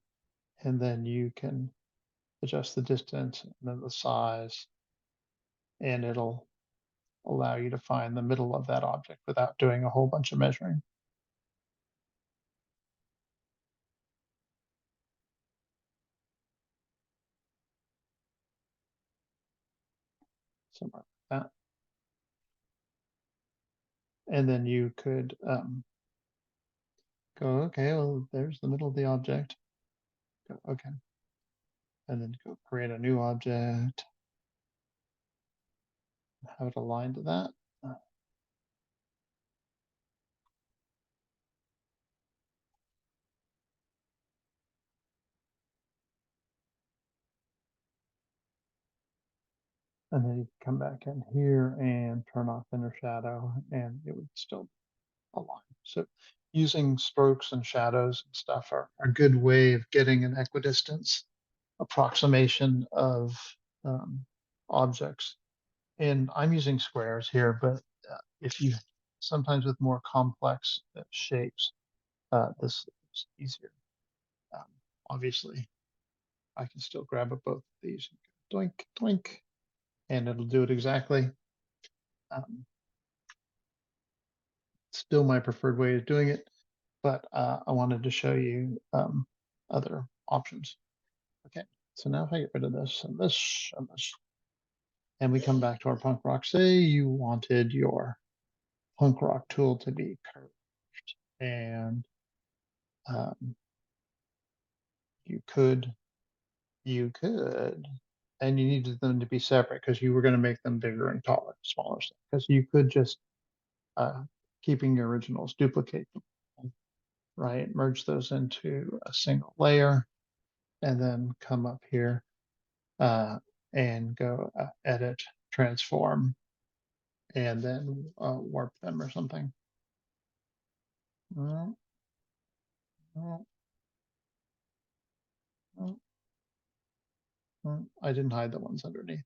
and then you can adjust the distance and then the size, and it'll allow you to find the middle of that object without doing a whole bunch of measuring. Somewhere like that. And then you could go, okay, well, there's the middle of the object. Go, okay. And then go create a new object. Have it aligned to that. And then you come back in here and turn off inner shadow, and it would still align. So using strokes and shadows and stuff are a good way of getting an equidistance approximation of objects. And I'm using squares here, but if you sometimes with more complex shapes, this is easier. Obviously, I can still grab both of these, doink, doink, and it'll do it exactly. Still my preferred way of doing it, but I wanted to show you other options. Okay, so now if I get rid of this and this and this, and we come back to our punk rock, say you wanted your punk rock tool to be curved, and you could, and you needed them to be separate because you were going to make them bigger and taller, smaller, because you could just keeping your originals, duplicate them, right? Merge those into a single layer, and then come up here and go edit, transform, and then warp them or something. I didn't hide the ones underneath.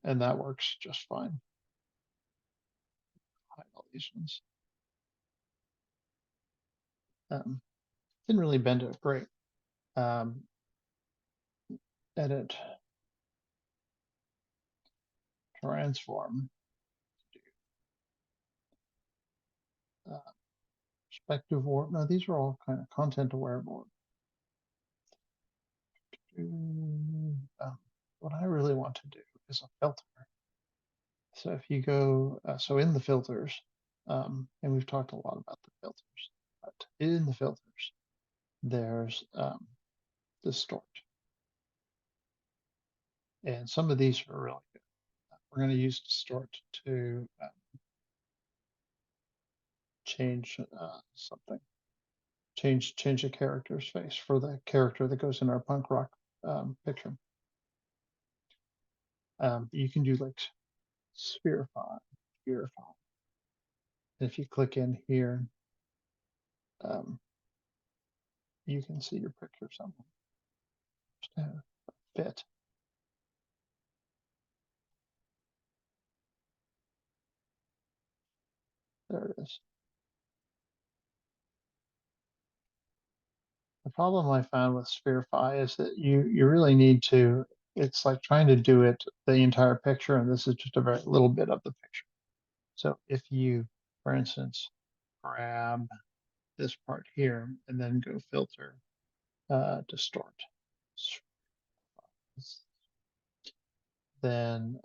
And that works just fine. Hide all these ones. Didn't really bend it great. Edit, transform, perspective warp. No, these are all kind of content aware warp. What I really want to do is a filter. So if you go, so in the filters, and we've talked a lot about the filters, but in the filters, there's distort. And some of these are really good. We're going to use distort to change something. Change a character's face for the character that goes in our punk rock picture. You can do like spherify, spherify. And if you click in here, you can see your picture somewhere. Just to fit. There it is. The problem I found with Spherify is that you really need to, it's like trying to do it the entire picture, and this is just a very little bit of the picture. So if you, for instance, grab this part here and then go filter, distort, then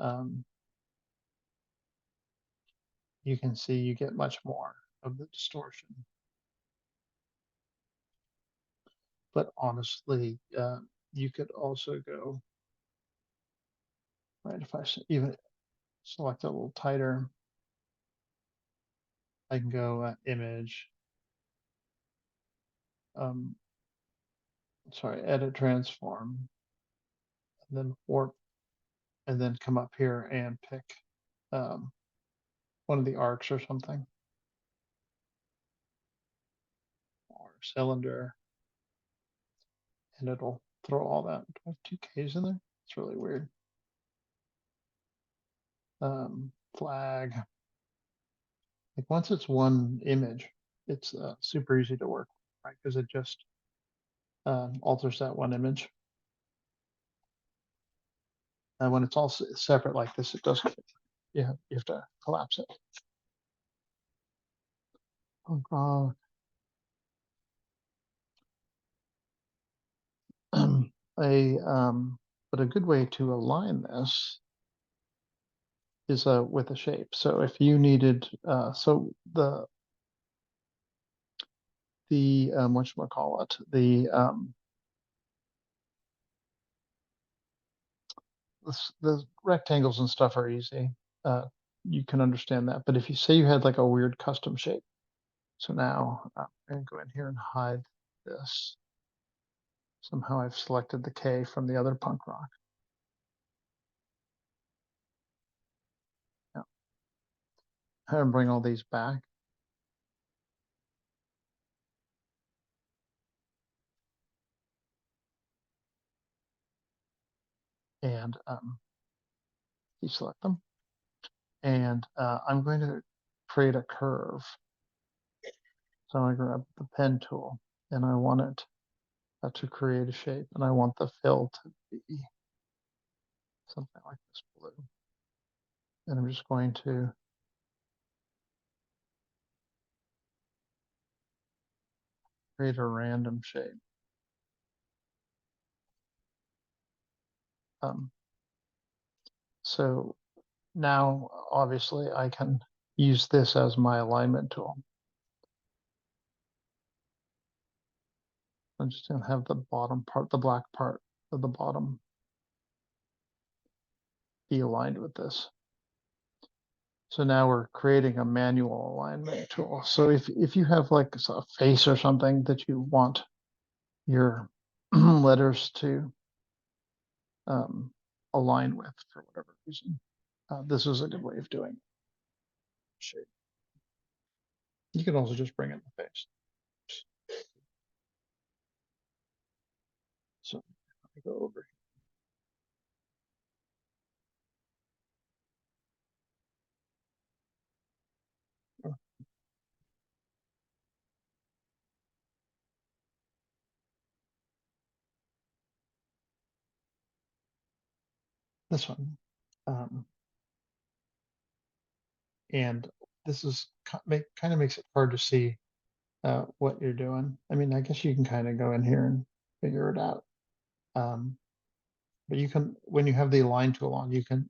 you can see you get much more of the distortion. But honestly, you could also go, right, if I even select a little tighter, I can go image, sorry, edit transform, and then warp, and then come up here and pick one of the arcs or something, or cylinder, and it'll throw all that. Do I have two Ks in there? It's really weird. Flag. Like once it's one image, it's super easy to work with, right? Because it just alters that one image. And when it's all separate like this, it doesn't. You have to collapse it. Oh, but a good way to align this is with a shape. So if you needed, so the whatchamacallit, the rectangles and stuff are easy. You can understand that. But if you say you had like a weird custom shape, so now I'm going to go in here and hide this. Somehow I've selected the K from the other punk rock. Yeah. And bring all these back. And deselect them. And I'm going to create a curve. So I grab the pen tool and I want it to create a shape, and I want the fill to be something like this blue. And I'm just going to create a random shape. So now obviously I can use this as my alignment tool. I'm just going to have the bottom part, the black part of the bottom, be aligned with this. So now we're creating a manual alignment tool. So if you have like a face or something that you want your letters to align with for whatever reason, this is a good way of doing it. Shape. You can also just bring in the face. So I go over here. This one. And this is kind of makes it hard to see what you're doing. I mean, I guess you can kind of go in here and figure it out. But you can, when you have the align tool on, you can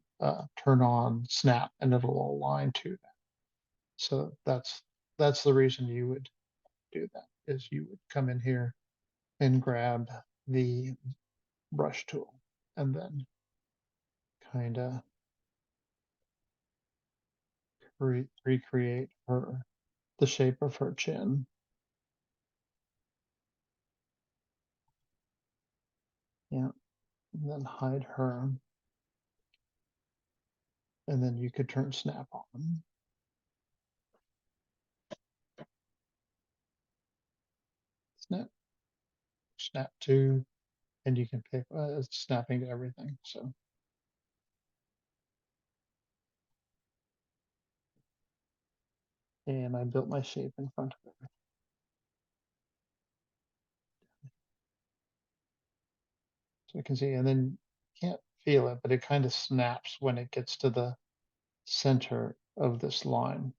turn on snap and it'll align to that. So that's the reason you would do that, is you would come in here and grab the brush tool and then kind of recreate the shape of her chin. Yeah, and then hide her. And then you could turn snap on. Snap to, and you can pick snapping to everything. So. And I built my shape in front of it. So you can see, and then you can't feel it, but it kind of snaps when it gets to the center of this line.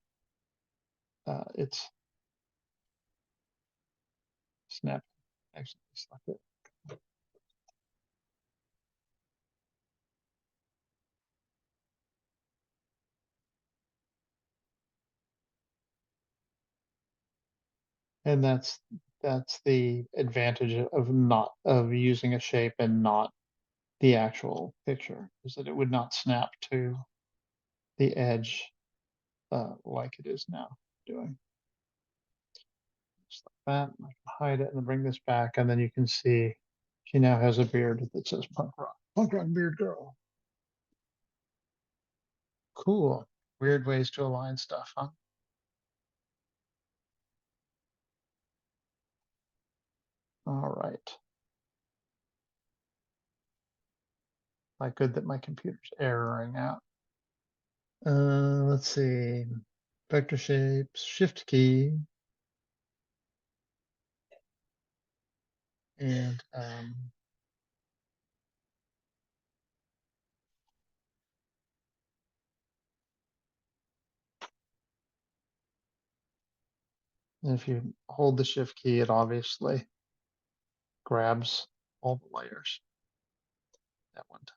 It's snap. Actually, select it. And that's the advantage of using a shape and not the actual picture, is that it would not snap to the edge like it is now doing. Just like that. I can hide it and then bring this back, and then you can see she now has a beard that says punk rock beard girl. Cool. Weird ways to align stuff, huh? All right. Like, good that my computer's erroring out. Let's see. Vector shapes, shift key. And if you hold the shift key, it obviously grabs all the layers at one time.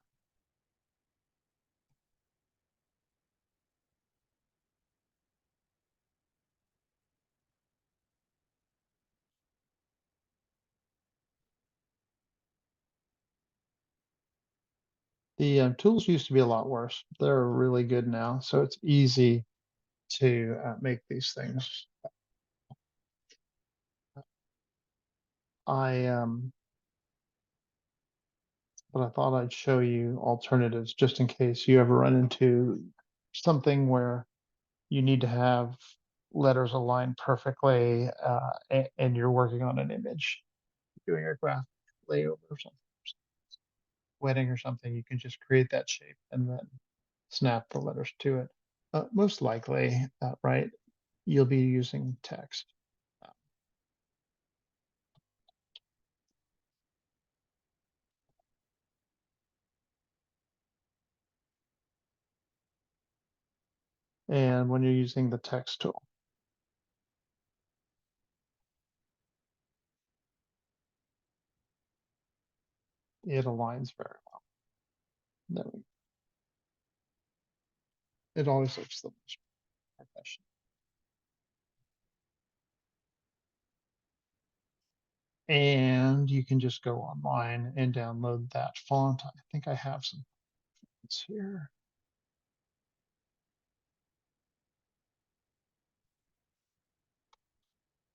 The tools used to be a lot worse. They're really good now, so it's easy to make these things. But I thought I'd show you alternatives just in case you ever run into something where you need to have letters aligned perfectly, and you're working on an image, doing a graphic layover or something, wedding or something. You can just create that shape and then snap the letters to it. Most likely, right, you'll be using text. And when you're using the text tool, it aligns very well. There we go. It always looks the most professional. And you can just go online and download that font. I think I have some fonts here.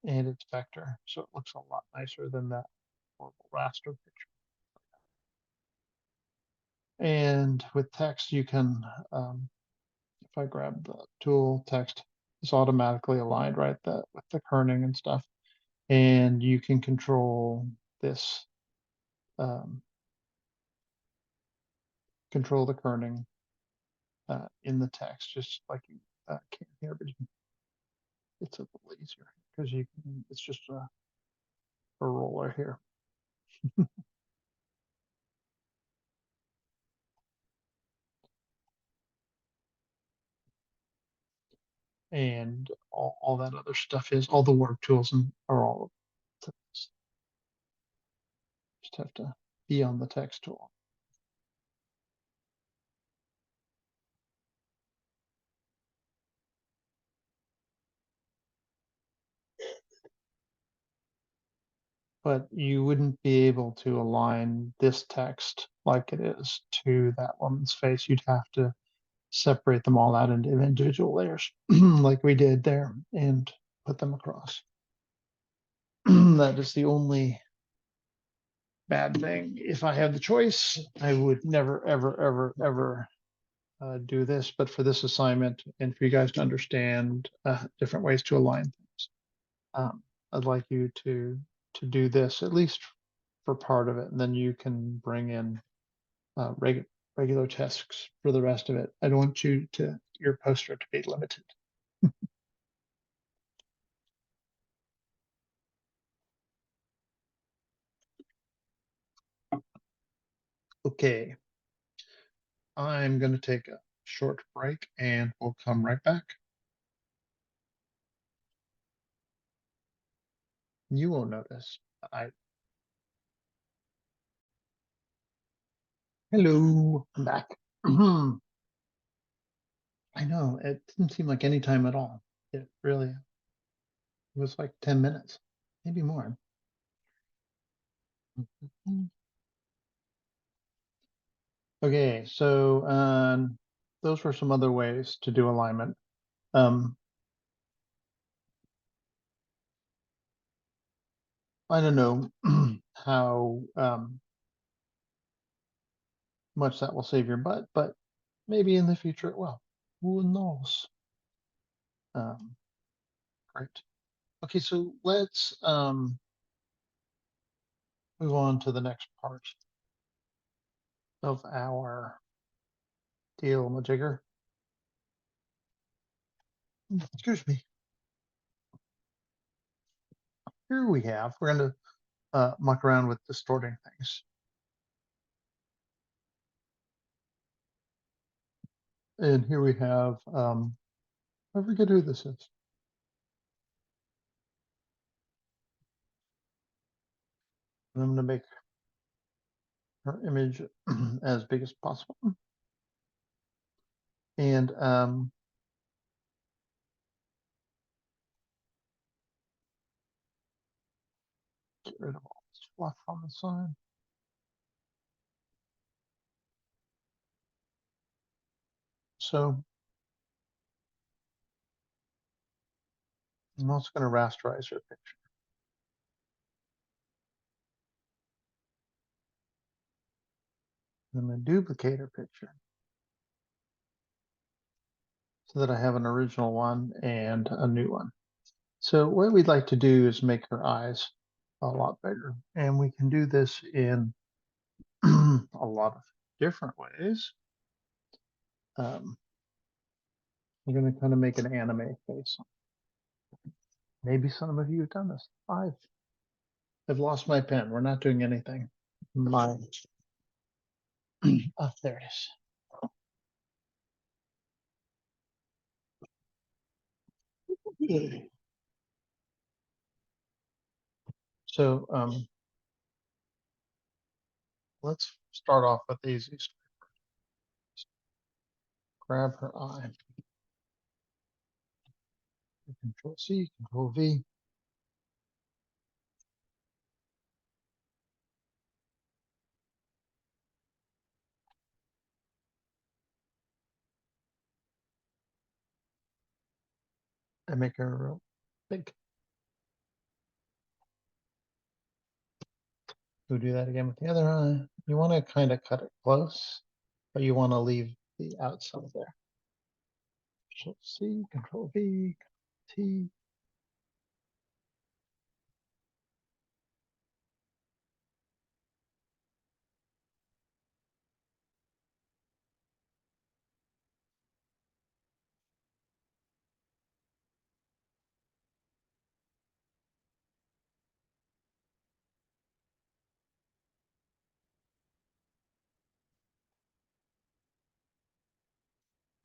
And it's vector, so it looks a lot nicer than that horrible raster picture. And with text, you can, if I grab the tool text, it's automatically aligned, right? With the kerning and stuff. And you can control this, control the kerning in the text, just like you can here, but it's a little easier because it's just a roller here. And all that other stuff is, all the work tools are all of this. Just have to be on the text tool. But you wouldn't be able to align this text like it is to that woman's face. You'd have to separate them all out into individual layers like we did there and put them across. That is the only bad thing. If I had the choice, I would never, ever, ever, ever do this, but for this assignment and for you guys to understand different ways to align things, I'd like you to do this at least for part of it, and then you can bring in regular tasks for the rest of it. I don't want your poster to be limited. Okay, I'm going to take a short break and we'll come right back. You won't notice. Hello, I'm back. I know, it didn't seem like any time at all. It really was like 10 minutes, maybe more. Okay, so those were some other ways to do alignment. I don't know how much that will save your butt, but maybe in the future it will. Who knows? Great. Okay, so let's move on to the next part of our deal, majigger. Excuse me. Here we're going to muck around with distorting things. And here we have, I forget who this is. And I'm going to make her image as big as possible. And get rid of all this fluff on the side. So I'm also going to rasterize her picture. I'm going to duplicate her picture so that I have an original one and a new one. So what we'd like to do is make her eyes a lot bigger. And we can do this in a lot of different ways. We're going to kind of make an anime face. Maybe some of you have done this. I've lost my pen. We're not doing anything. My oh, there it is. So let's start off with the easiest. Grab her eye. Control C, Control V. And make her real big. We'll do that again with the other eye. You want to kind of cut it close, but you want to leave the outside there. Control C, Control V, T.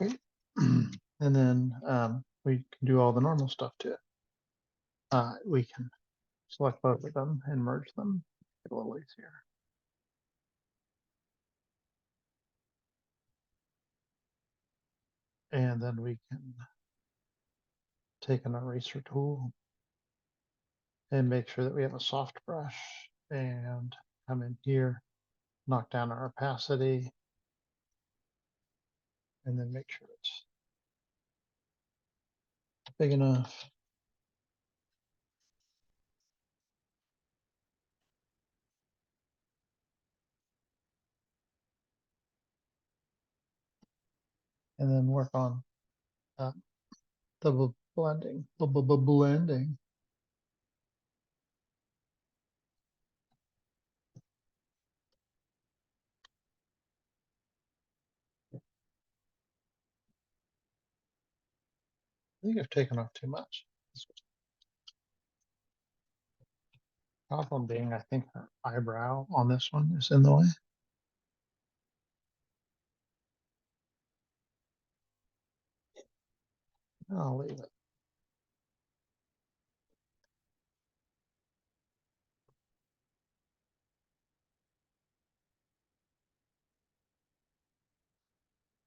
Okay. And then we can do all the normal stuff to it. We can select both of them and merge them. Get a little easier. And then we can take an eraser tool and make sure that we have a soft brush and come in here, knock down our opacity, and then make sure it's big enough. and then work on the blending. Blending. I think I've taken off too much. Problem being, I think her eyebrow on this one is in the way. I'll leave it.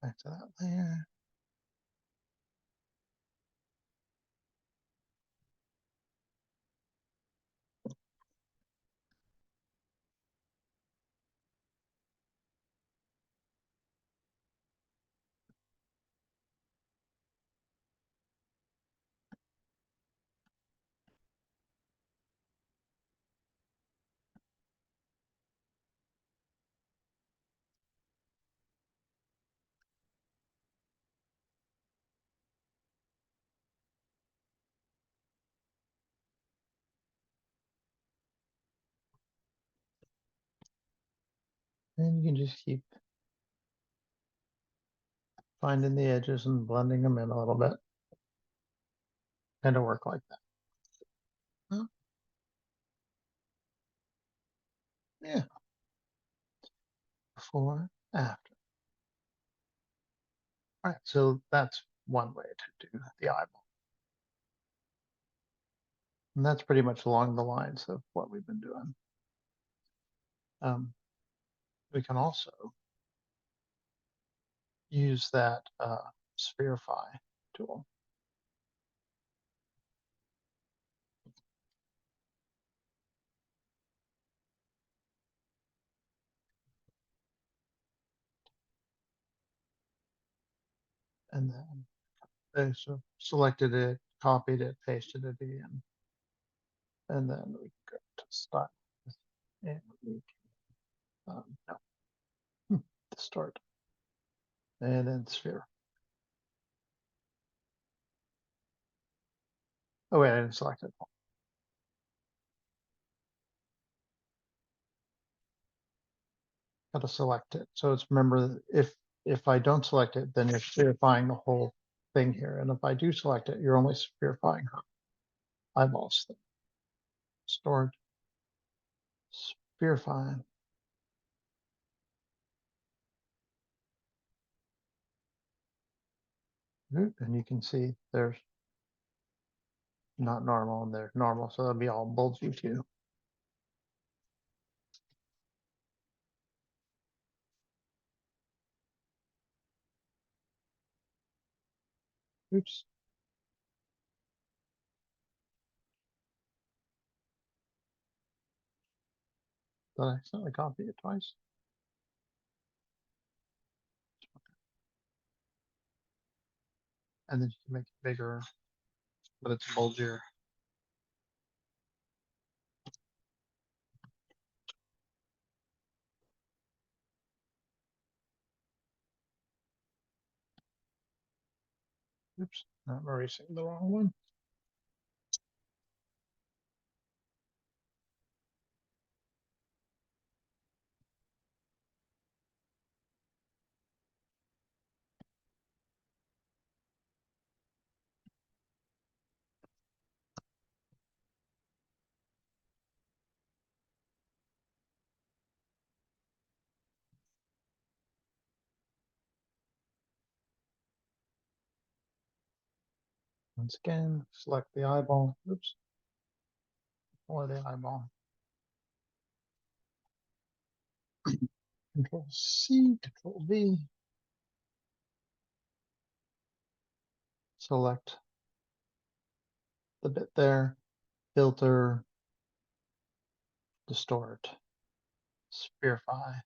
Back to that layer. And you can just keep finding the edges and blending them in a little bit. Kind of work like that. Huh? Yeah. Before, after. All right, so that's one way to do the eyeball. And that's pretty much along the lines of what we've been doing. We can also use that Spherify tool. And then they selected it, copied it, pasted it again. And then we go to style. And we can, no, distort. And then sphere. Oh wait, I didn't select it. Got to select it. So it's, remember, if I don't select it, then you're spherifying the whole thing here. And if I do select it, you're only spherifying her eyeballs. Stored, spherifying. And you can see there's not normal and there's normal, so that'll be all bulgy too. Oops. Did I accidentally copy it twice? And then you can make it bigger, but it's bulgier. Oops, I'm erasing the wrong one. Once again, select the eyeball. Oops. Or the eyeball. Control C, Control V. Select the bit there. Filter. Distort. Spherify.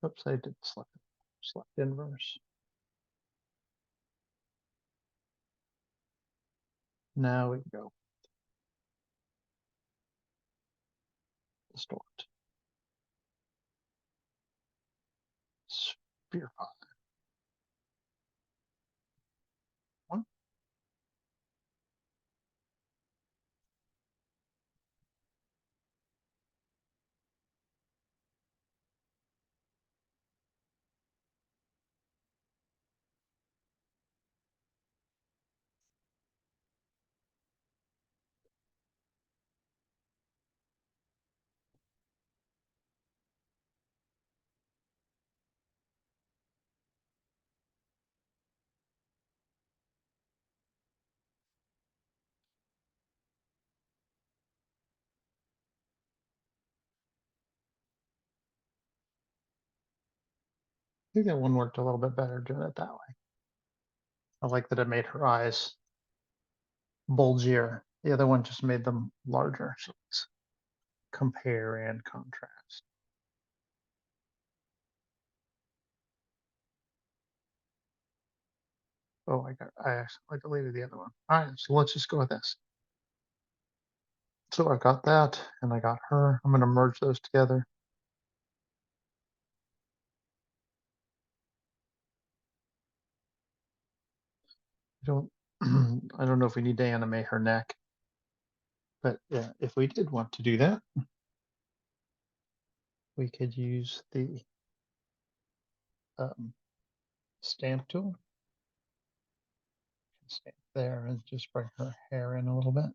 Oops, I did select it. Select inverse. Now we can go distort. you're fine. One. I think that one worked a little bit better doing it that way. I like that it made her eyes bulgier. The other one just made them larger. So let's compare and contrast. Oh, I accidentally deleted the other one. All right, so let's just go with this. So I've got that and I got her. I'm going to merge those together. I don't, I don't know if we need to animate her neck, but yeah, if we did want to do that, we could use the stamp tool. Stamp there and just bring her hair in a little bit.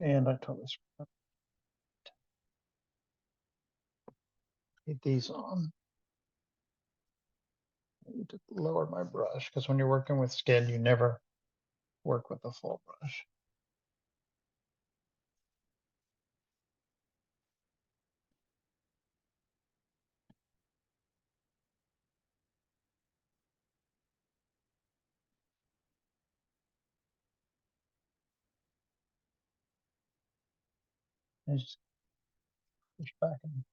And I totally get these on. I need to lower my brush because when you're working with skin, you never work with a full brush. And just push back and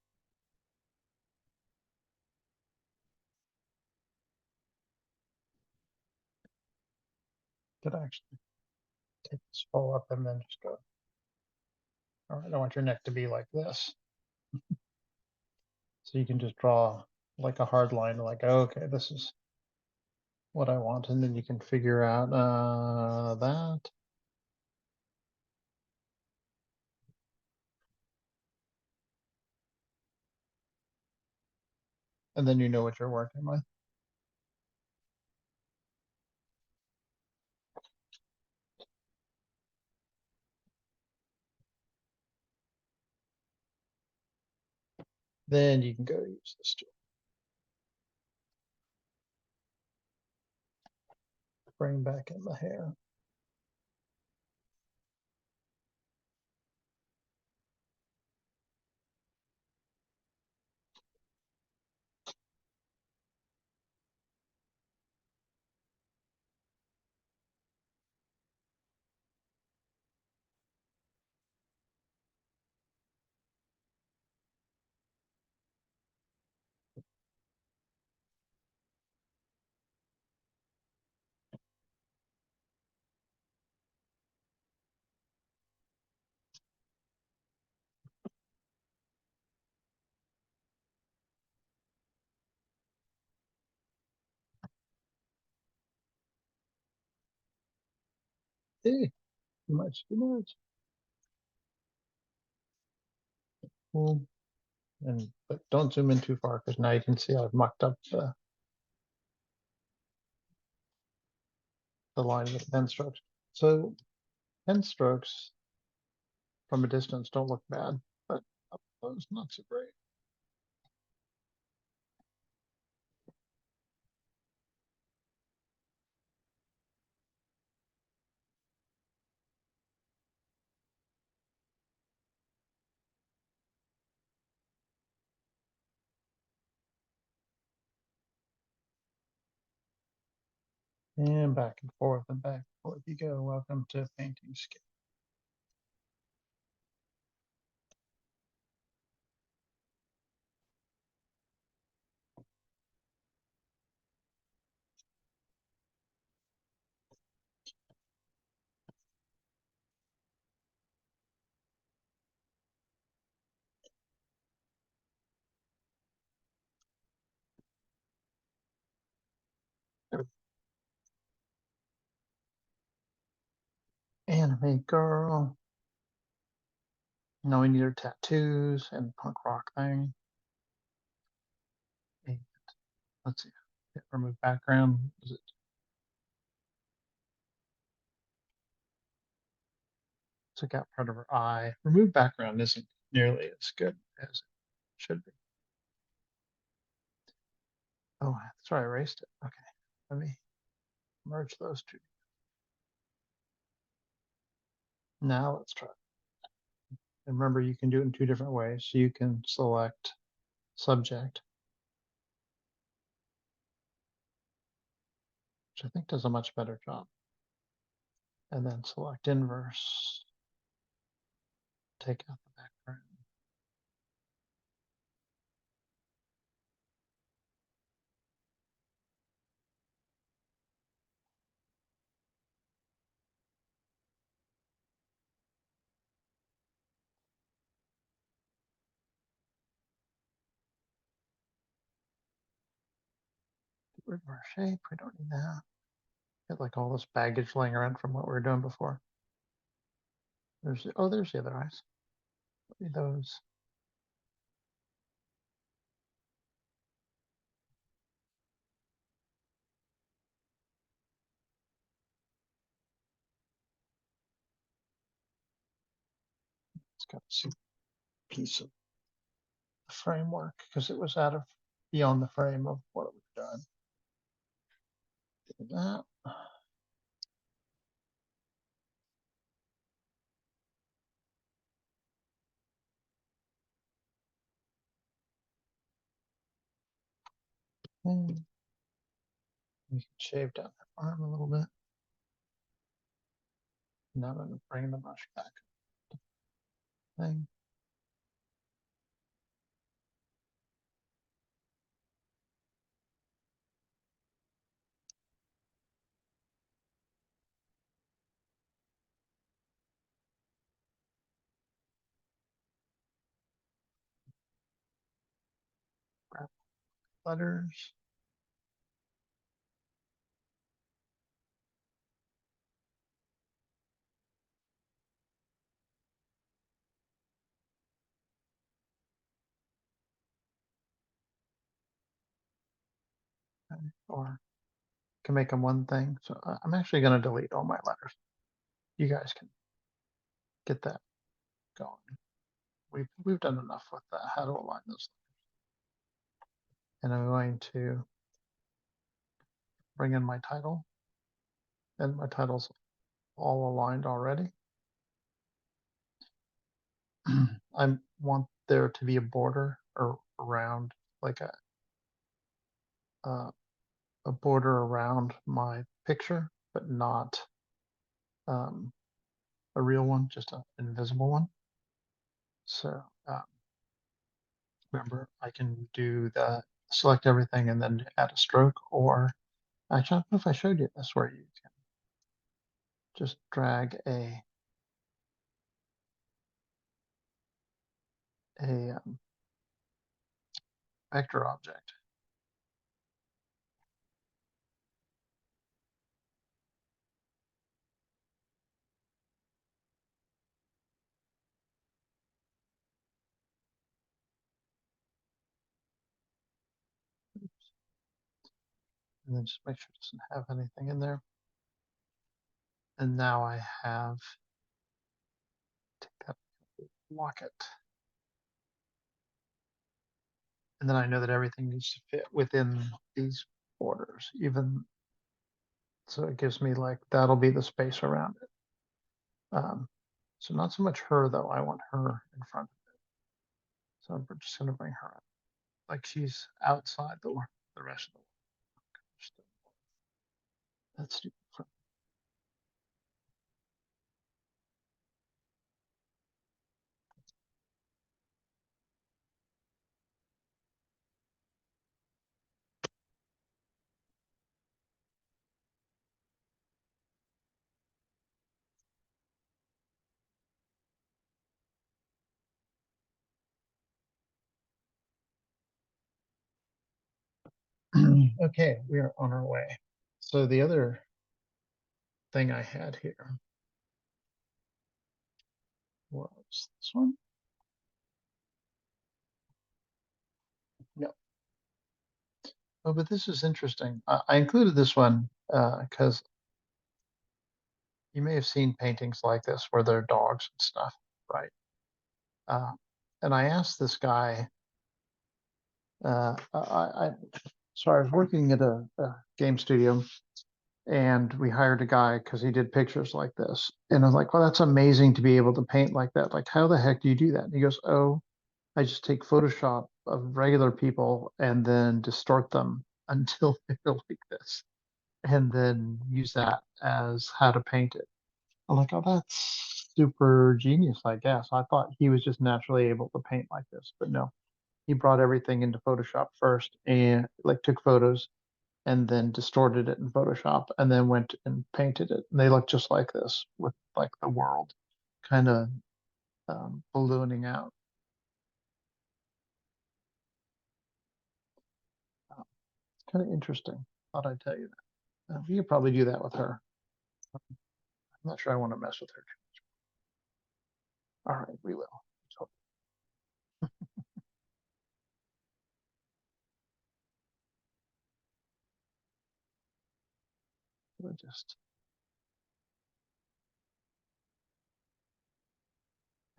could actually take this full up and then just go. All right, I want your neck to be like this. So you can just draw like a hard line, like, okay, this is what I want. And then you can figure out that. And then you know what you're working with. Then you can go use this tool. Bring back in the hair. Hey, too much, too much. Cool. And but don't zoom in too far because now you can see I've mucked up the line with pen strokes. So pen strokes from a distance don't look bad, but up close, not so great. And back and forth and back and forth you go. Welcome to Painting Skip. Anime girl. Knowing your tattoos and punk rock thing. And let's see. Hit remove background. Is it? Took out part of her eye. Remove background isn't nearly as good as it should be. Oh, that's right. I erased it. Okay. Let me merge those two. Now let's try. And remember, you can do it in two different ways. So you can select subject, which I think does a much better job. And then select inverse. Take out the background. Reverse shape. We don't need that. Get like all this baggage laying around from what we were doing before. There's the other eyes. What are those? It's got a piece of the framework because it was out of beyond the frame of what we've done. Do that. And we can shave down that arm a little bit. Now I'm going to bring the brush back. Thing. Grab letters. Okay. Or can make them one thing. So I'm actually going to delete all my letters. You guys can get that going. We've done enough with that. How to align those. And I'm going to bring in my title. And my title's all aligned already. I want there to be a border or around, like a border around my picture, but not a real one, just an invisible one. So remember, I can do that, select everything and then add a stroke, or actually, I don't know if I showed you this where you can just drag a vector object. And then just make sure it doesn't have anything in there. And now I have, take that, lock it. And then I know that everything needs to fit within these borders, even, so it gives me like, that'll be the space around it. So not so much her though, I want her in front of it. So we're just gonna bring her up, like she's outside the rest of the world. let's do okay, we are on our way. So the other thing I had here was this one. No. Oh, but this is interesting. I included this one because you may have seen paintings like this where there are dogs and stuff, right? Uh, and I asked this guy, so I was working at a game studio and we hired a guy because he did pictures like this. And I was like, well, that's amazing to be able to paint like that. Like, how the heck do you do that? And he goes, oh, I just take Photoshop of regular people and then distort them until they're like this, and then use that as how to paint it. I'm like, oh, that's super genius, I guess. I thought he was just naturally able to paint like this, but no, he brought everything into Photoshop first and like took photos and then distorted it in Photoshop and then went and painted it. And they look just like this with like the world kind of ballooning out. It's kind of interesting. Thought I'd tell you that. You could probably do that with her. I'm not sure I want to mess with her too much. All right, we will. So we'll just,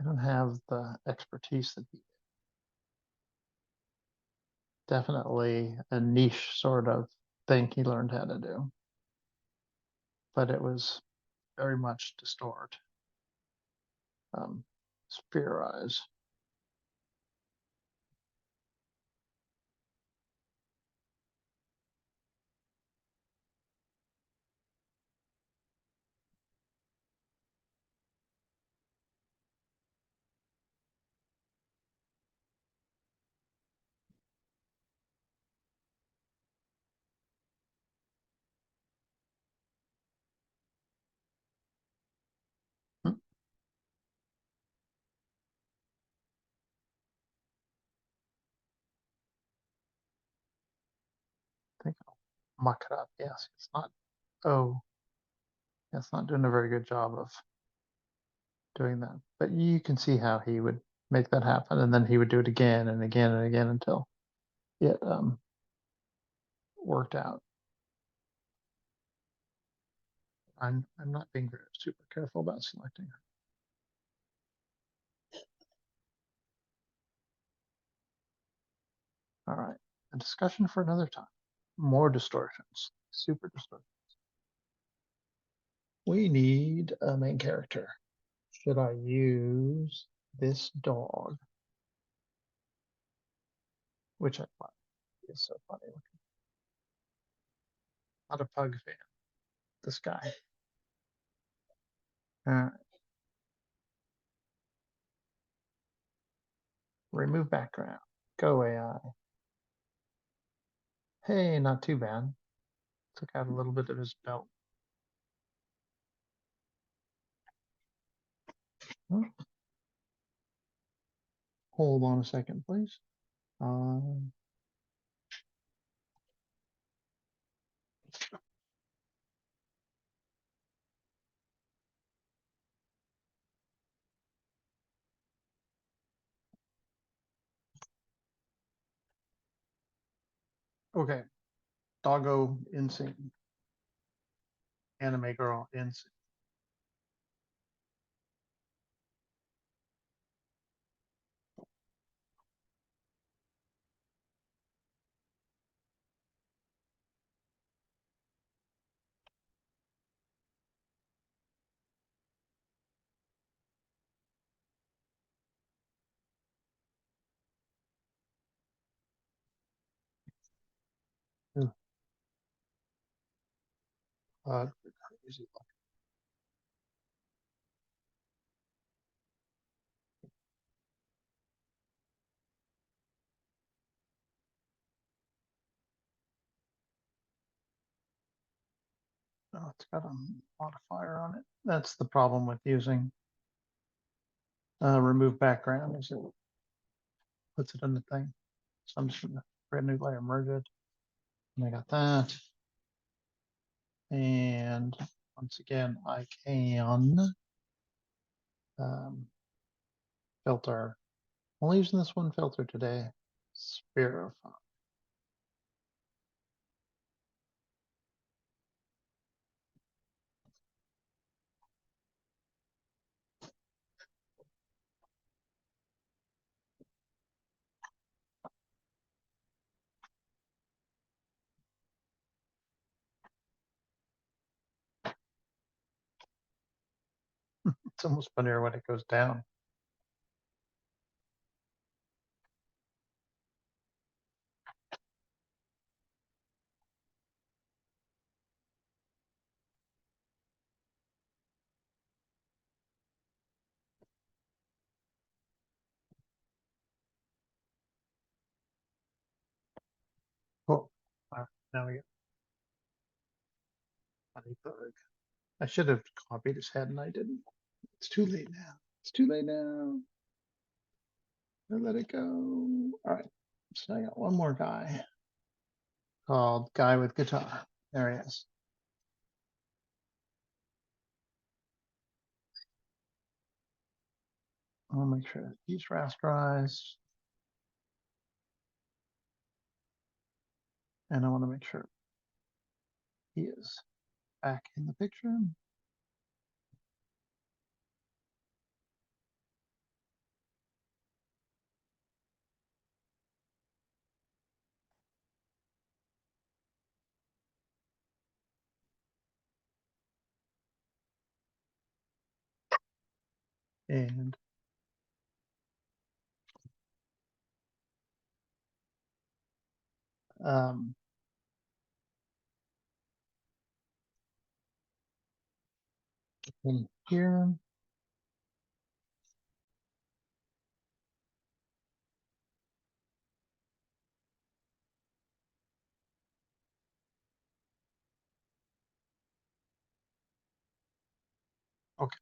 I don't have the expertise that he definitely a niche sort of thing he learned how to do, but it was very much distort, um, spherize. I think I'll muck it up. Yes, it's not. Oh, it's not doing a very good job of doing that. But you can see how he would make that happen, and then he would do it again and again and again until it worked out. I'm not being very super careful about selecting. All right, a discussion for another time. More distortions, super distortion. We need a main character. Should I use this dog? Which I thought is so funny looking. Not a pug fan. This guy. Uh, remove background. Go AI. Hey, not too bad. Took out a little bit of his belt. Oh, hold on a second, please. Um, okay, doggo insane. Anime girl insane. Crazy. Oh, it's got a modifier on it. That's the problem with using remove background is it puts it in the thing. So I'm just gonna brand new layer, merge it. And I got that. And once again, I can filter. Only using this one filter today. Spherify. It's almost funnier when it goes down. Cool. Now we get funny bug. I should have copied his head and I didn't. It's too late now. It's too late now. I let it go. All right. So I got one more guy called Guy with Guitar. There he is. I'll make sure that he's rasterized. And I want to make sure he is back in the picture. And in here, okay.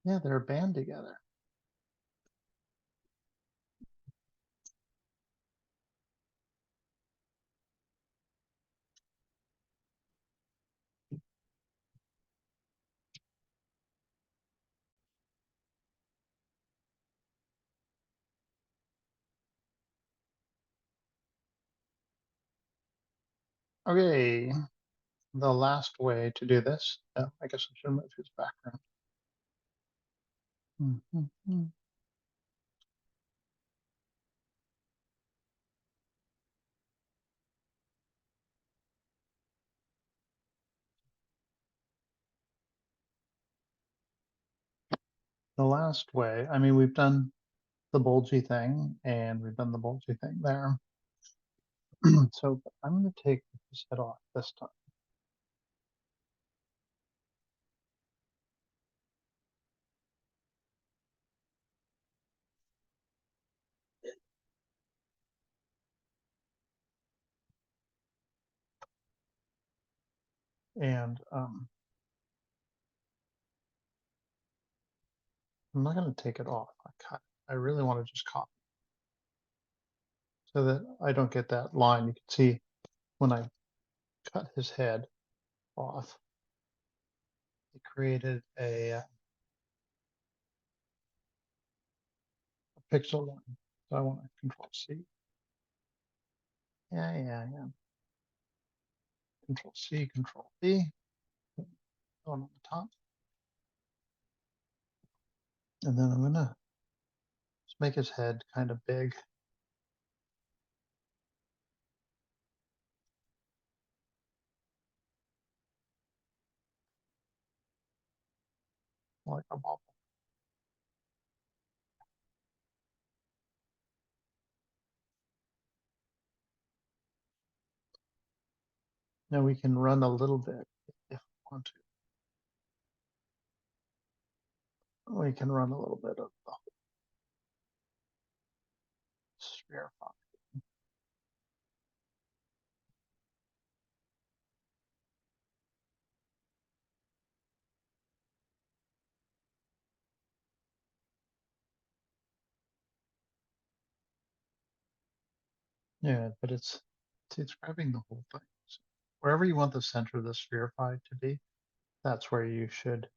Yeah, they're a band together. Okay, the last way to do this, I guess I should move his background. The last way, I mean, we've done the bulgy thing and we've done the bulgy thing there. So I'm going to take his head off this time. And I'm not going to take it off. I really want to just copy so that I don't get that line. You can see when I cut his head off, it created a pixel line. So I want to Control C. Yeah. Control C, Control V. On the top. And then I'm going to just make his head kind of big. like a bubble. Now we can run a little bit if we want to. We can run a little bit of the sphere file. Yeah, but it's grabbing the whole thing. So wherever you want the center of the sphere to be, that's where you should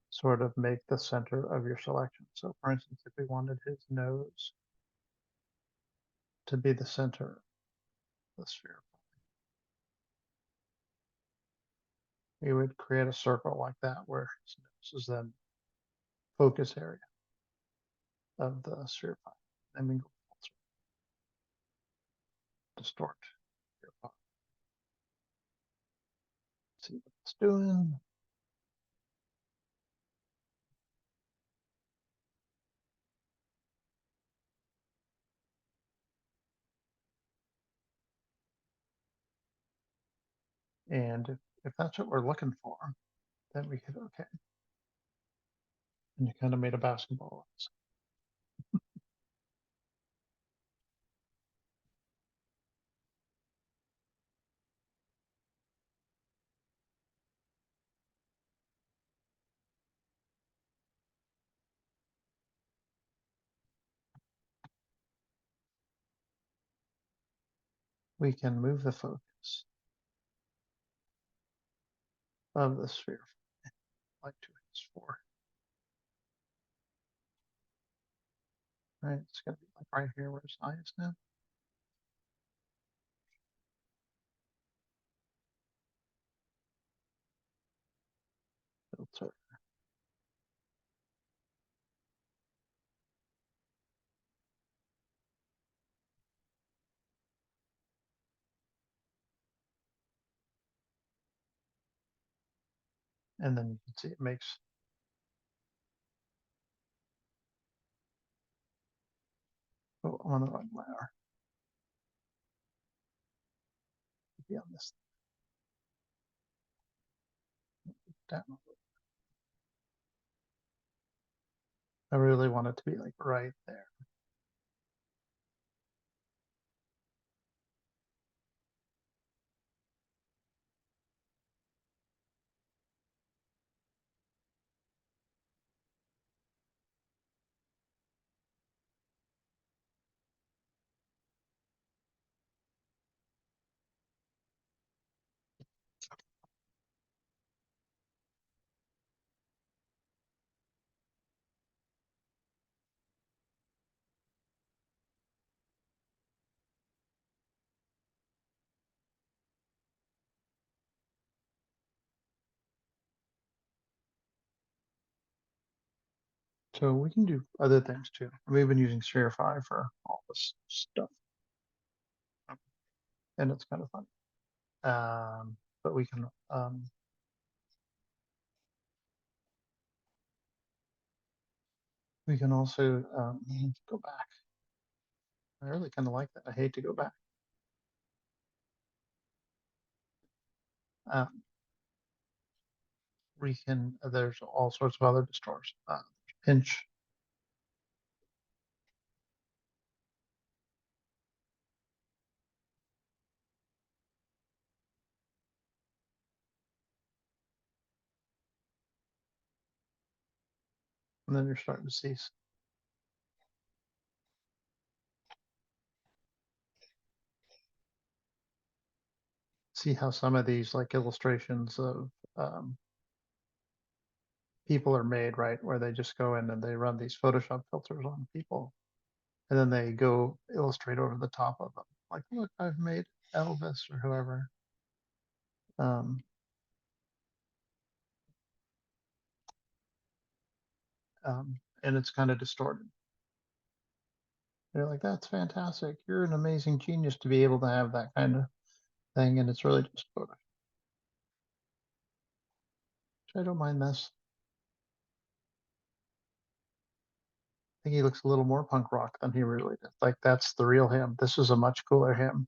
sort of make the center of your selection. So for instance, if we wanted his nose to be the center of the sphere, we would create a circle like that where his nose is then focus area of the sphere. Then we go distort sphere. See what it's doing. And if that's what we're looking for, then we hit OK. And you kind of made a basketball. We can move the focus of the sphere like to its 4. Right, it's going to be like right here where his eye is now. Filter. And then you can see it makes on the wrong layer. Be on this down. I really want it to be like right there. So we can do other things too. We've been using Spherify for all this stuff, and it's kind of fun. But we can also go back. I really kind of like that. I hate to go back. We can. There's all sorts of other distortions. Pinch. And then you're starting to see how some of these like illustrations of people are made, right? Where they just go in and they run these Photoshop filters on people, and then they go illustrate over the top of them. Like, look, I've made Elvis or whoever. And it's kind of distorted. They're like, that's fantastic. You're an amazing genius to be able to have that kind of thing. And it's really just Photoshop. I don't mind this. think he looks a little more punk rock than he really did. Like that's the real him. This is a much cooler him.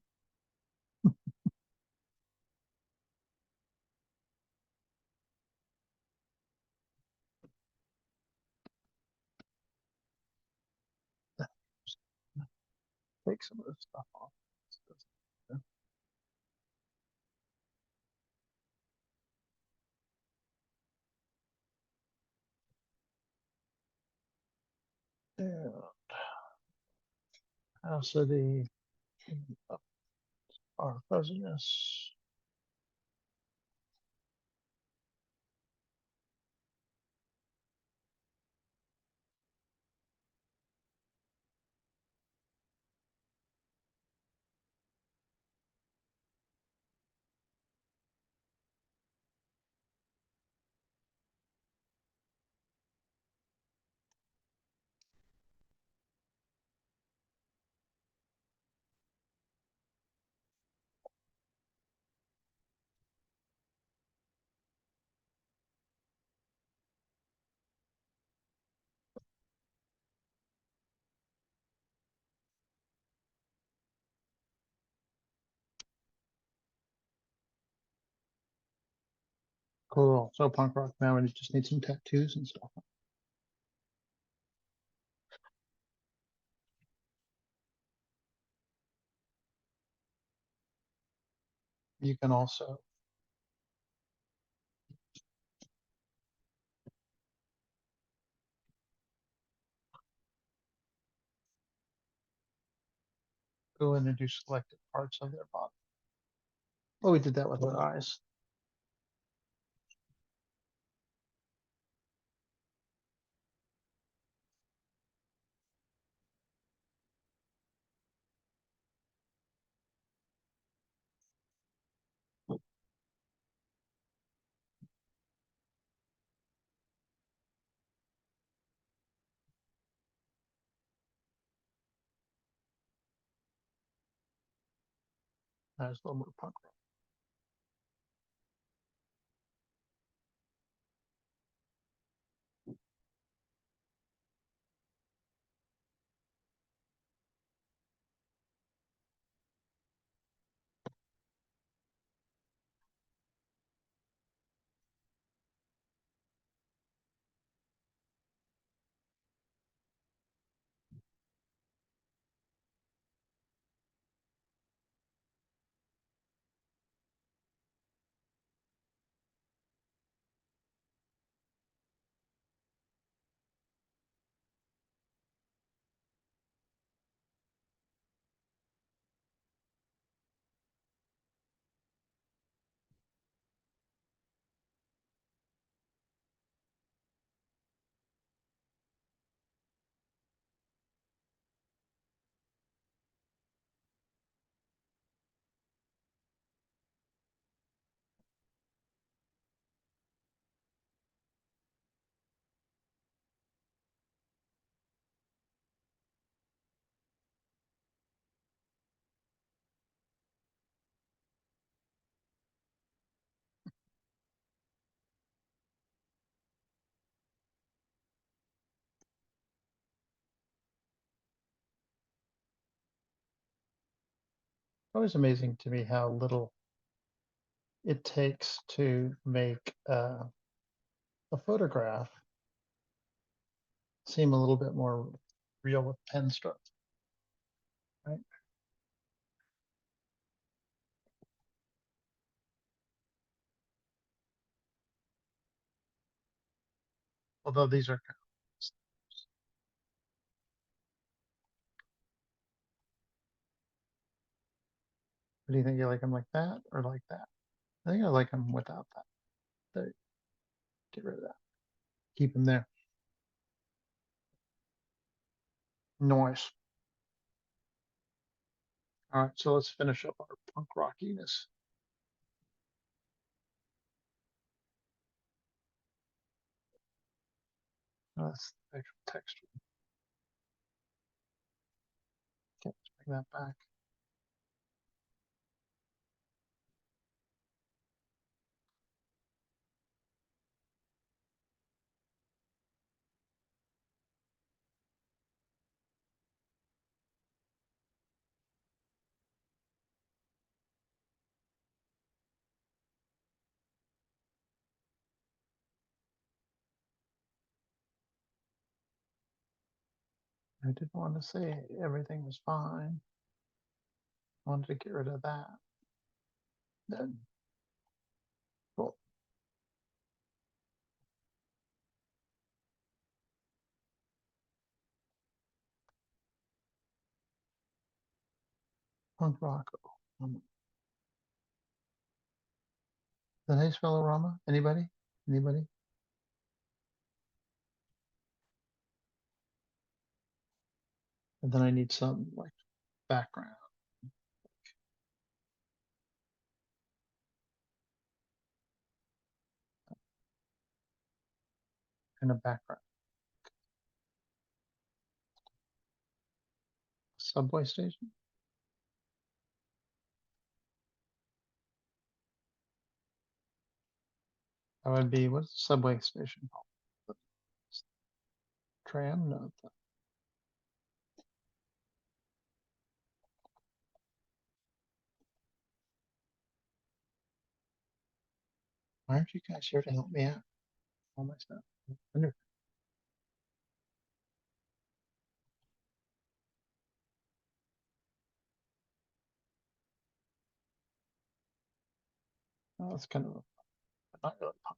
Take some of this stuff off. Yeah. House of the our fuzziness. Cool. So punk rock now, and you just need some tattoos and stuff. You can also go in and do selected parts of their body. Oh, we did that with our eyes. That's a little more punk rock. Always amazing to me how little it takes to make a photograph seem a little bit more real with pen strokes, right? Although these are, do you think you like them like that or like that? I think I like them without that. There, get rid of that. Keep them there. Noise. All right, so let's finish up our punk rockiness. That's the actual texture. Okay, let's bring that back. I didn't want to say everything was fine. I wanted to get rid of that. Then, cool. Punk rock. The nice fellow Rama? Anybody? Anybody? And then I need some like background. Kind of background. Subway station? That would be, what's the subway station called? Tram? No. Why aren't you guys here to help me out? All my stuff. Oh, that's kind of not really punk.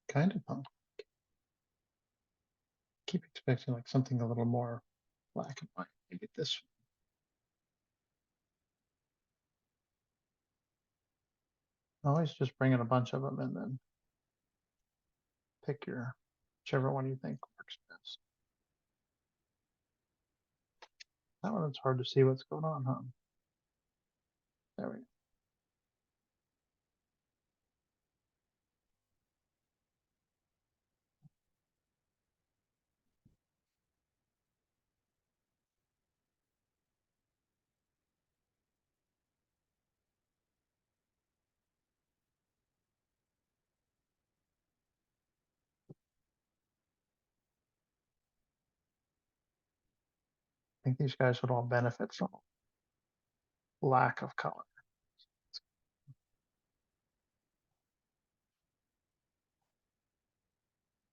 Kind of punk. Keep expecting like something a little more black and white. Maybe this. Always just bring in a bunch of them and then pick your whichever one you think works best. That one, it's hard to see what's going on, huh? There we go. I think these guys would all benefit from lack of color.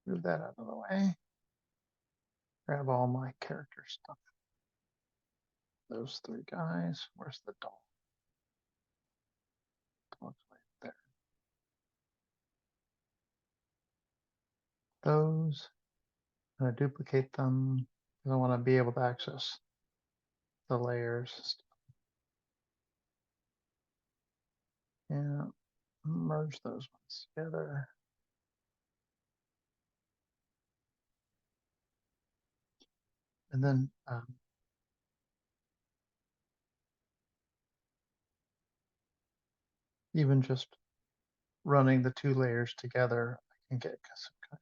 Move that out of the way. Grab all my character stuff. Those three guys. Where's the dog? Dog's right there. Those. I'm gonna duplicate them because I want to be able to access the layers. Yeah, merge those ones together. And then even just running the two layers together, I can get some kind of,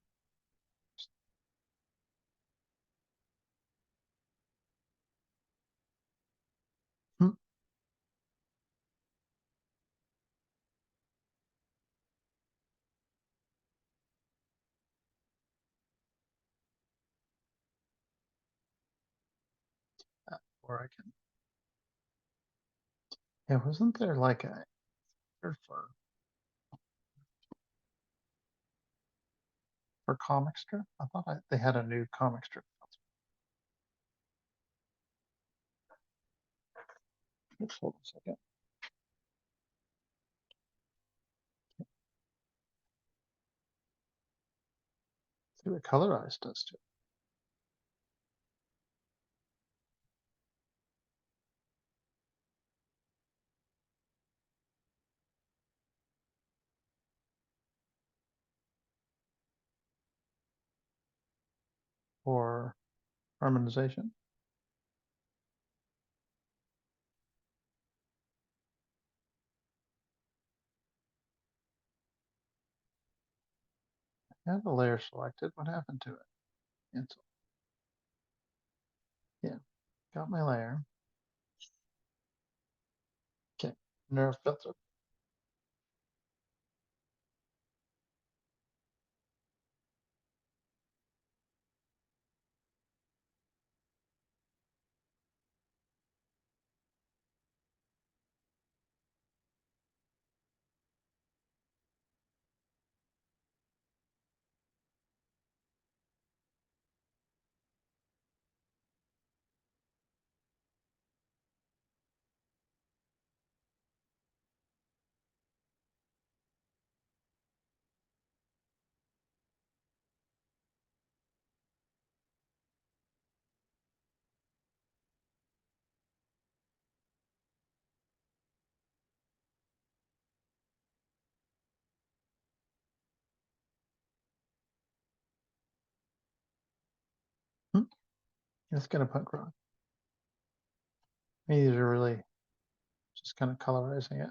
or I can. Yeah, wasn't there like a for comic strip? I thought they had a new comic strip. Just hold a second. See what Colorize does too. For harmonization. I have the layer selected. What happened to it? Cancel. Yeah, got my layer. Okay, Nerf filter. It's gonna punk rock. These are really just kind of colorizing it.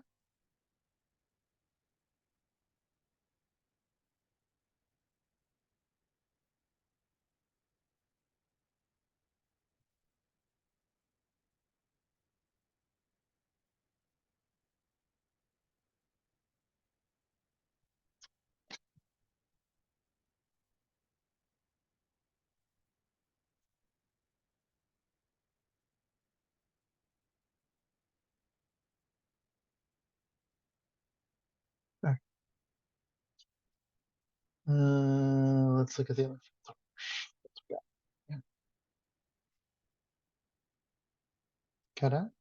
Okay. Let's look at the other filter. What's we got? Yeah. Cut out.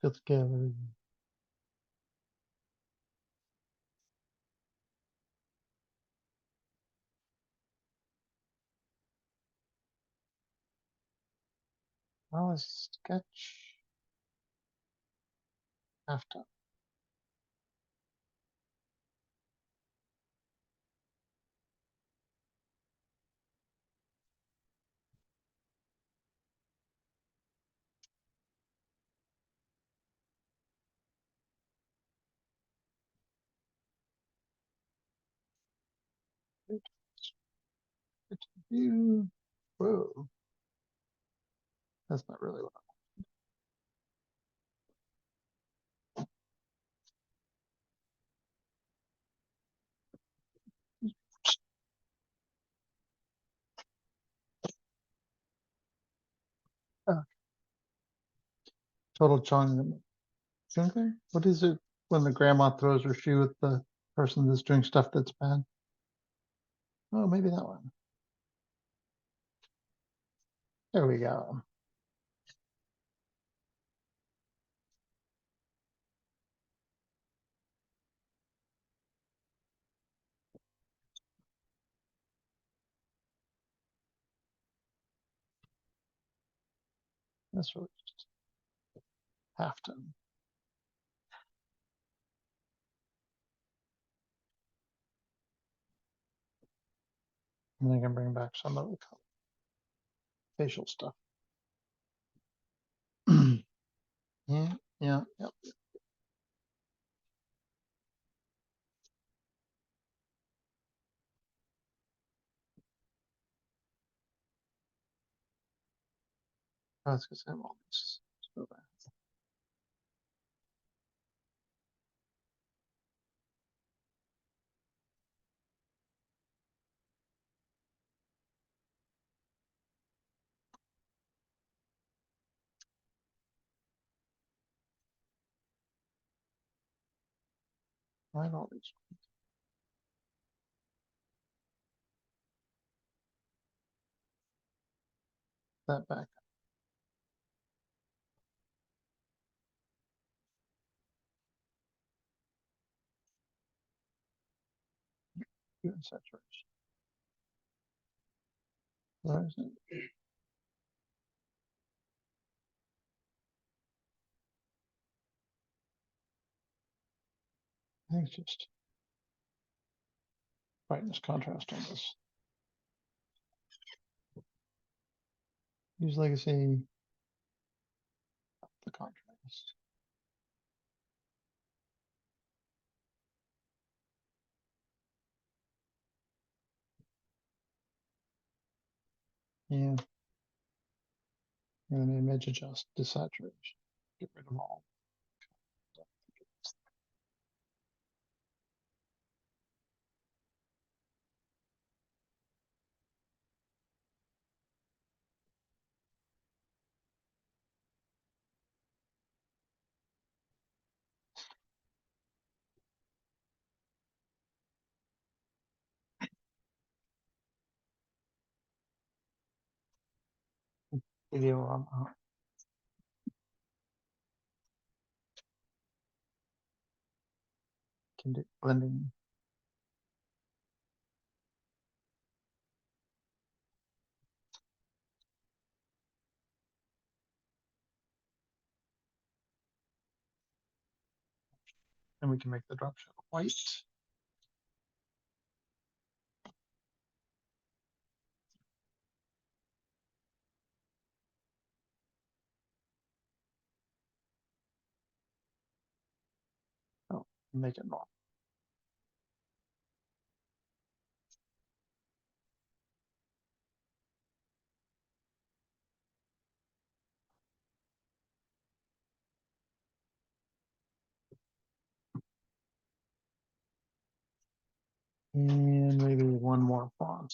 Filter gallery. Oh, sketch. After. View. Whoa. That's not really what total Chong. Okay. What is it when the grandma throws her shoe at the person that's doing stuff that's bad? Oh, maybe that one. There we go. That's really just have to. And I can bring back some of the facial stuff. Yeah, yeah, yep. I was gonna say all this. Let's go back. Right, all these. That back. Hue and saturation. Where is it? I think it's just brightness contrast on this. use legacy, up the contrast. Yeah. And then image adjust desaturation. Get rid of all. Video can do blending. And we can make the drop shadow white. Oh, make it normal. And maybe one more font.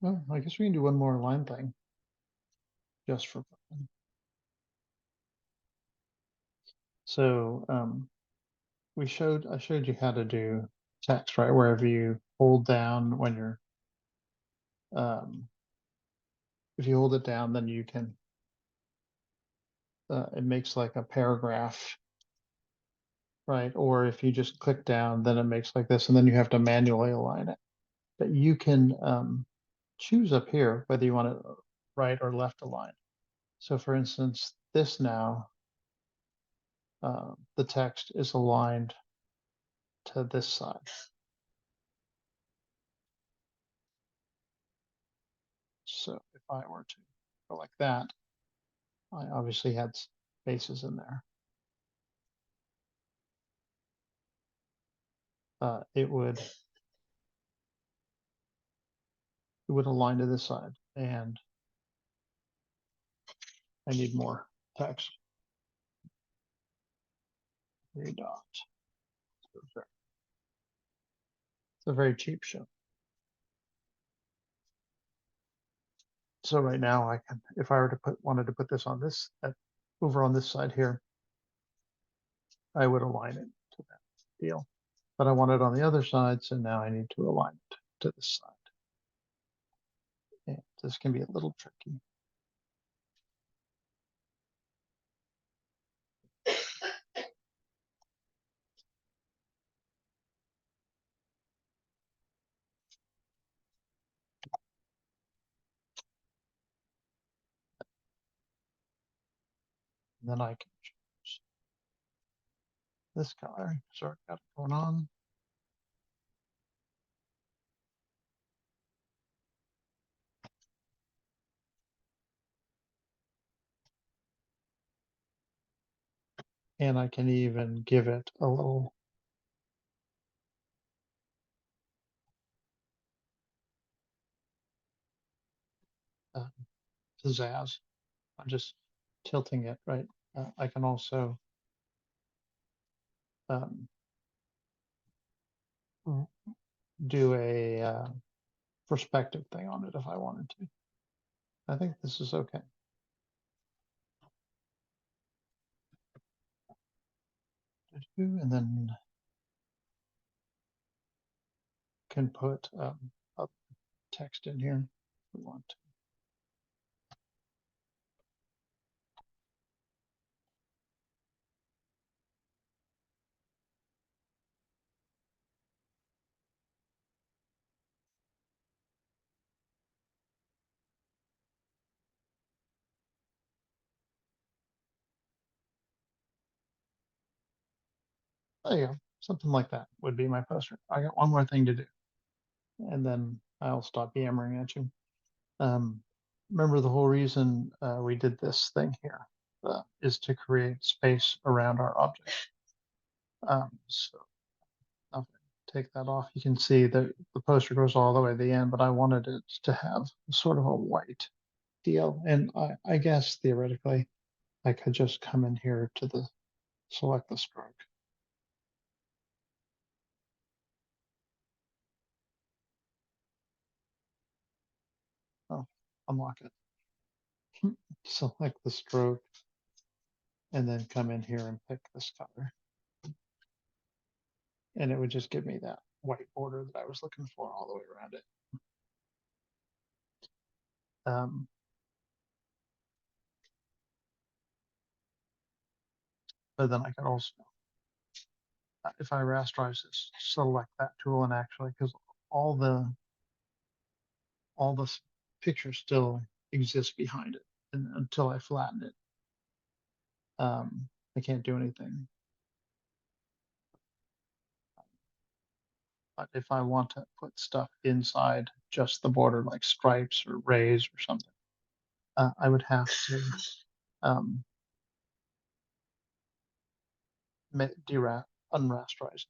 Oh, I guess we can do one more line thing. Just for fun. So I showed you how to do text, right? Wherever you hold down when you're if you hold it down, then you can it makes like a paragraph, right? Or if you just click down, then it makes like this, and then you have to manually align it. But you can choose up here whether you want it right or left align. So for instance, this now, the text is aligned to this side. So if I were to go like that, I obviously had spaces in there. It would align to this side, and I need more text. 3 dots. It's a very cheap show. So right now I can, if I were to wanted to put this on this, over on this side here, I would align it to that deal. But I want it on the other side, so now I need to align it to this side. And this can be a little tricky. And then I can choose this color. So I've got it going on. And I can even give it a little pizzazz. I'm just tilting it, right? I can also do a perspective thing on it if I wanted to. I think this is okay. And then can put a text in here if we want to. There you go. Something like that would be my poster. I got one more thing to do, and then I'll stop yammering at you. Remember the whole reason we did this thing here is to create space around our object. So I'll take that off. You can see that the poster goes all the way to the end, but I wanted it to have sort of a white deal. And I guess theoretically, I could just come in here to the select the stroke. Oh, unlock it. Select the stroke and then come in here and pick this color. And it would just give me that white border that I was looking for all the way around it. But then I could also, if I rasterize this, select that tool and actually, because all the picture still exists behind it, and until I flatten it, I can't do anything. But if I want to put stuff inside just the border, like stripes or rays or something, I would have to unrasterize it.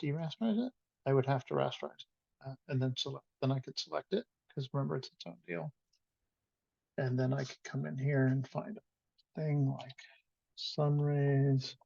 Derasterize it. I would have to rasterize it, and then select. Then I could select it because remember it's its own deal. And then I could come in here and find a thing like sun rays.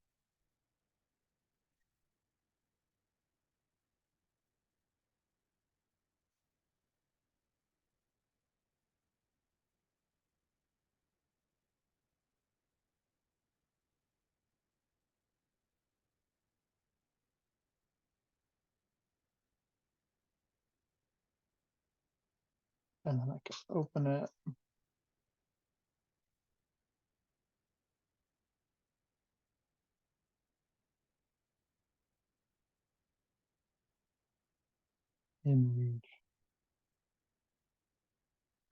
And then I can open it. Image.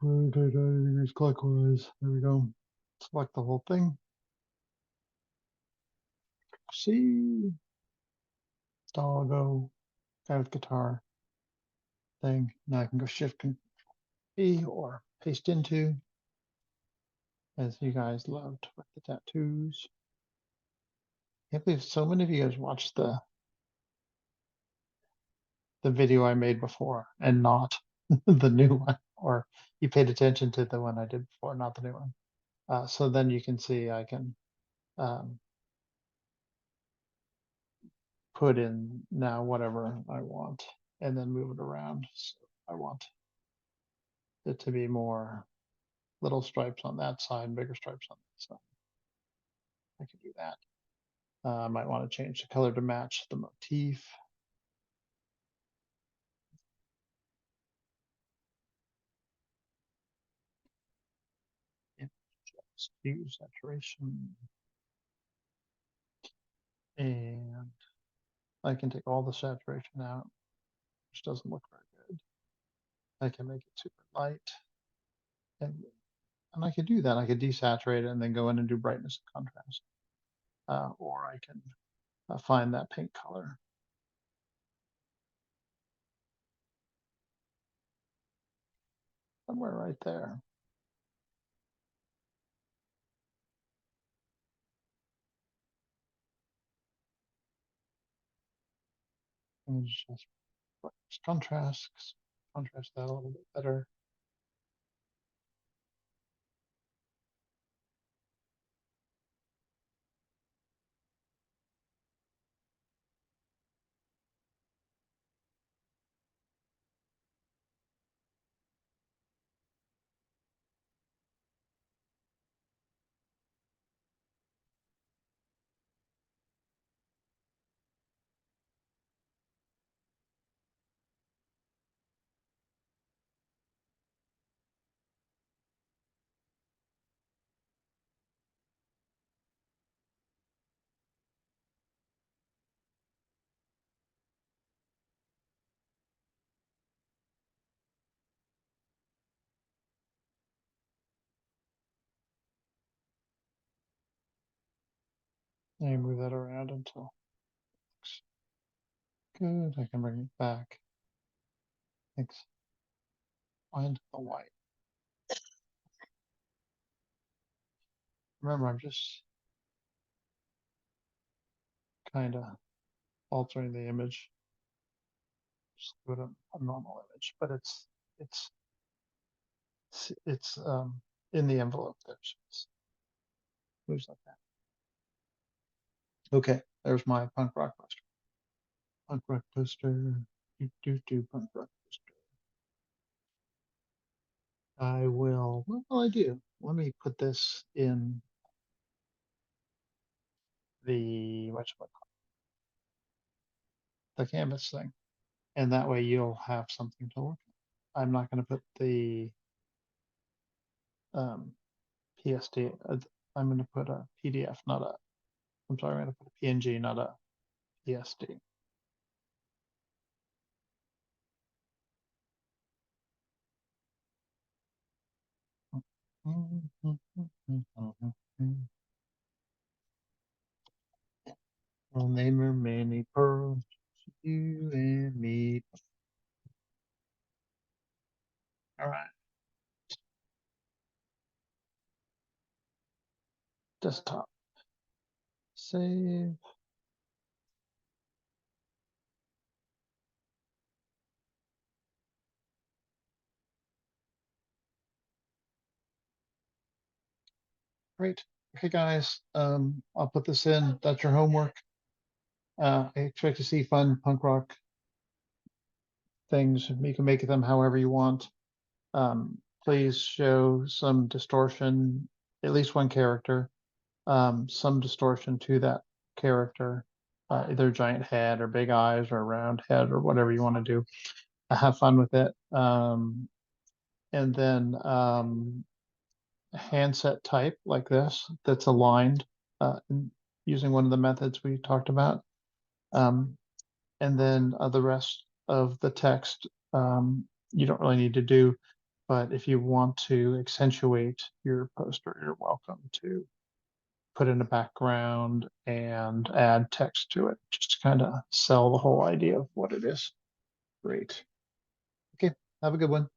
Rotate 90 degrees clockwise. There we go. Select the whole thing. See, doggo, guy with guitar thing. Now I can go Shift P or paste into, as you guys loved with the tattoos. I can't believe so many of you guys watched the video I made before and not the new one, or you paid attention to the one I did before, not the new one. So then you can see I can put in now whatever I want and then move it around. So I want it to be more little stripes on that side, bigger stripes on that side. I can do that. I might want to change the color to match the motif. Just use saturation. And I can take all the saturation out, which doesn't look very good. I can make it super light. And I could do that. I could desaturate it and then go in and do brightness and contrast. Or I can find that pink color. Somewhere right there. And just contrast that a little bit better. Let me move that around until it's good. I can bring it back. Thanks. Find the white. Remember, I'm just kind of altering the image. Just do it a normal image, but it's in the envelope there. So it's moves like that. Okay, there's my punk rock poster. Punk rock poster. Punk rock poster. I will. What will I do? Let me put this in the the canvas thing, and that way you'll have something to look at. I'm not going to put the PSD. I'm going to put a PDF, not a. I'm sorry, I'm going to put a PNG, not a PSD. I'll name her many pearls, you and me. All right. Desktop. Save. Great. Okay, guys. I'll put this in. That's your homework. I expect to see fun punk rock things. You can make them however you want. Please show some distortion, at least one character, some distortion to that character, either giant head or big eyes or a round head or whatever you want to do. Have fun with it. And then handset type like this that's aligned using one of the methods we talked about. And then the rest of the text you don't really need to do, but if you want to accentuate your poster, you're welcome to put in a background and add text to it, just to kind of sell the whole idea of what it is. Great. Okay, have a good one.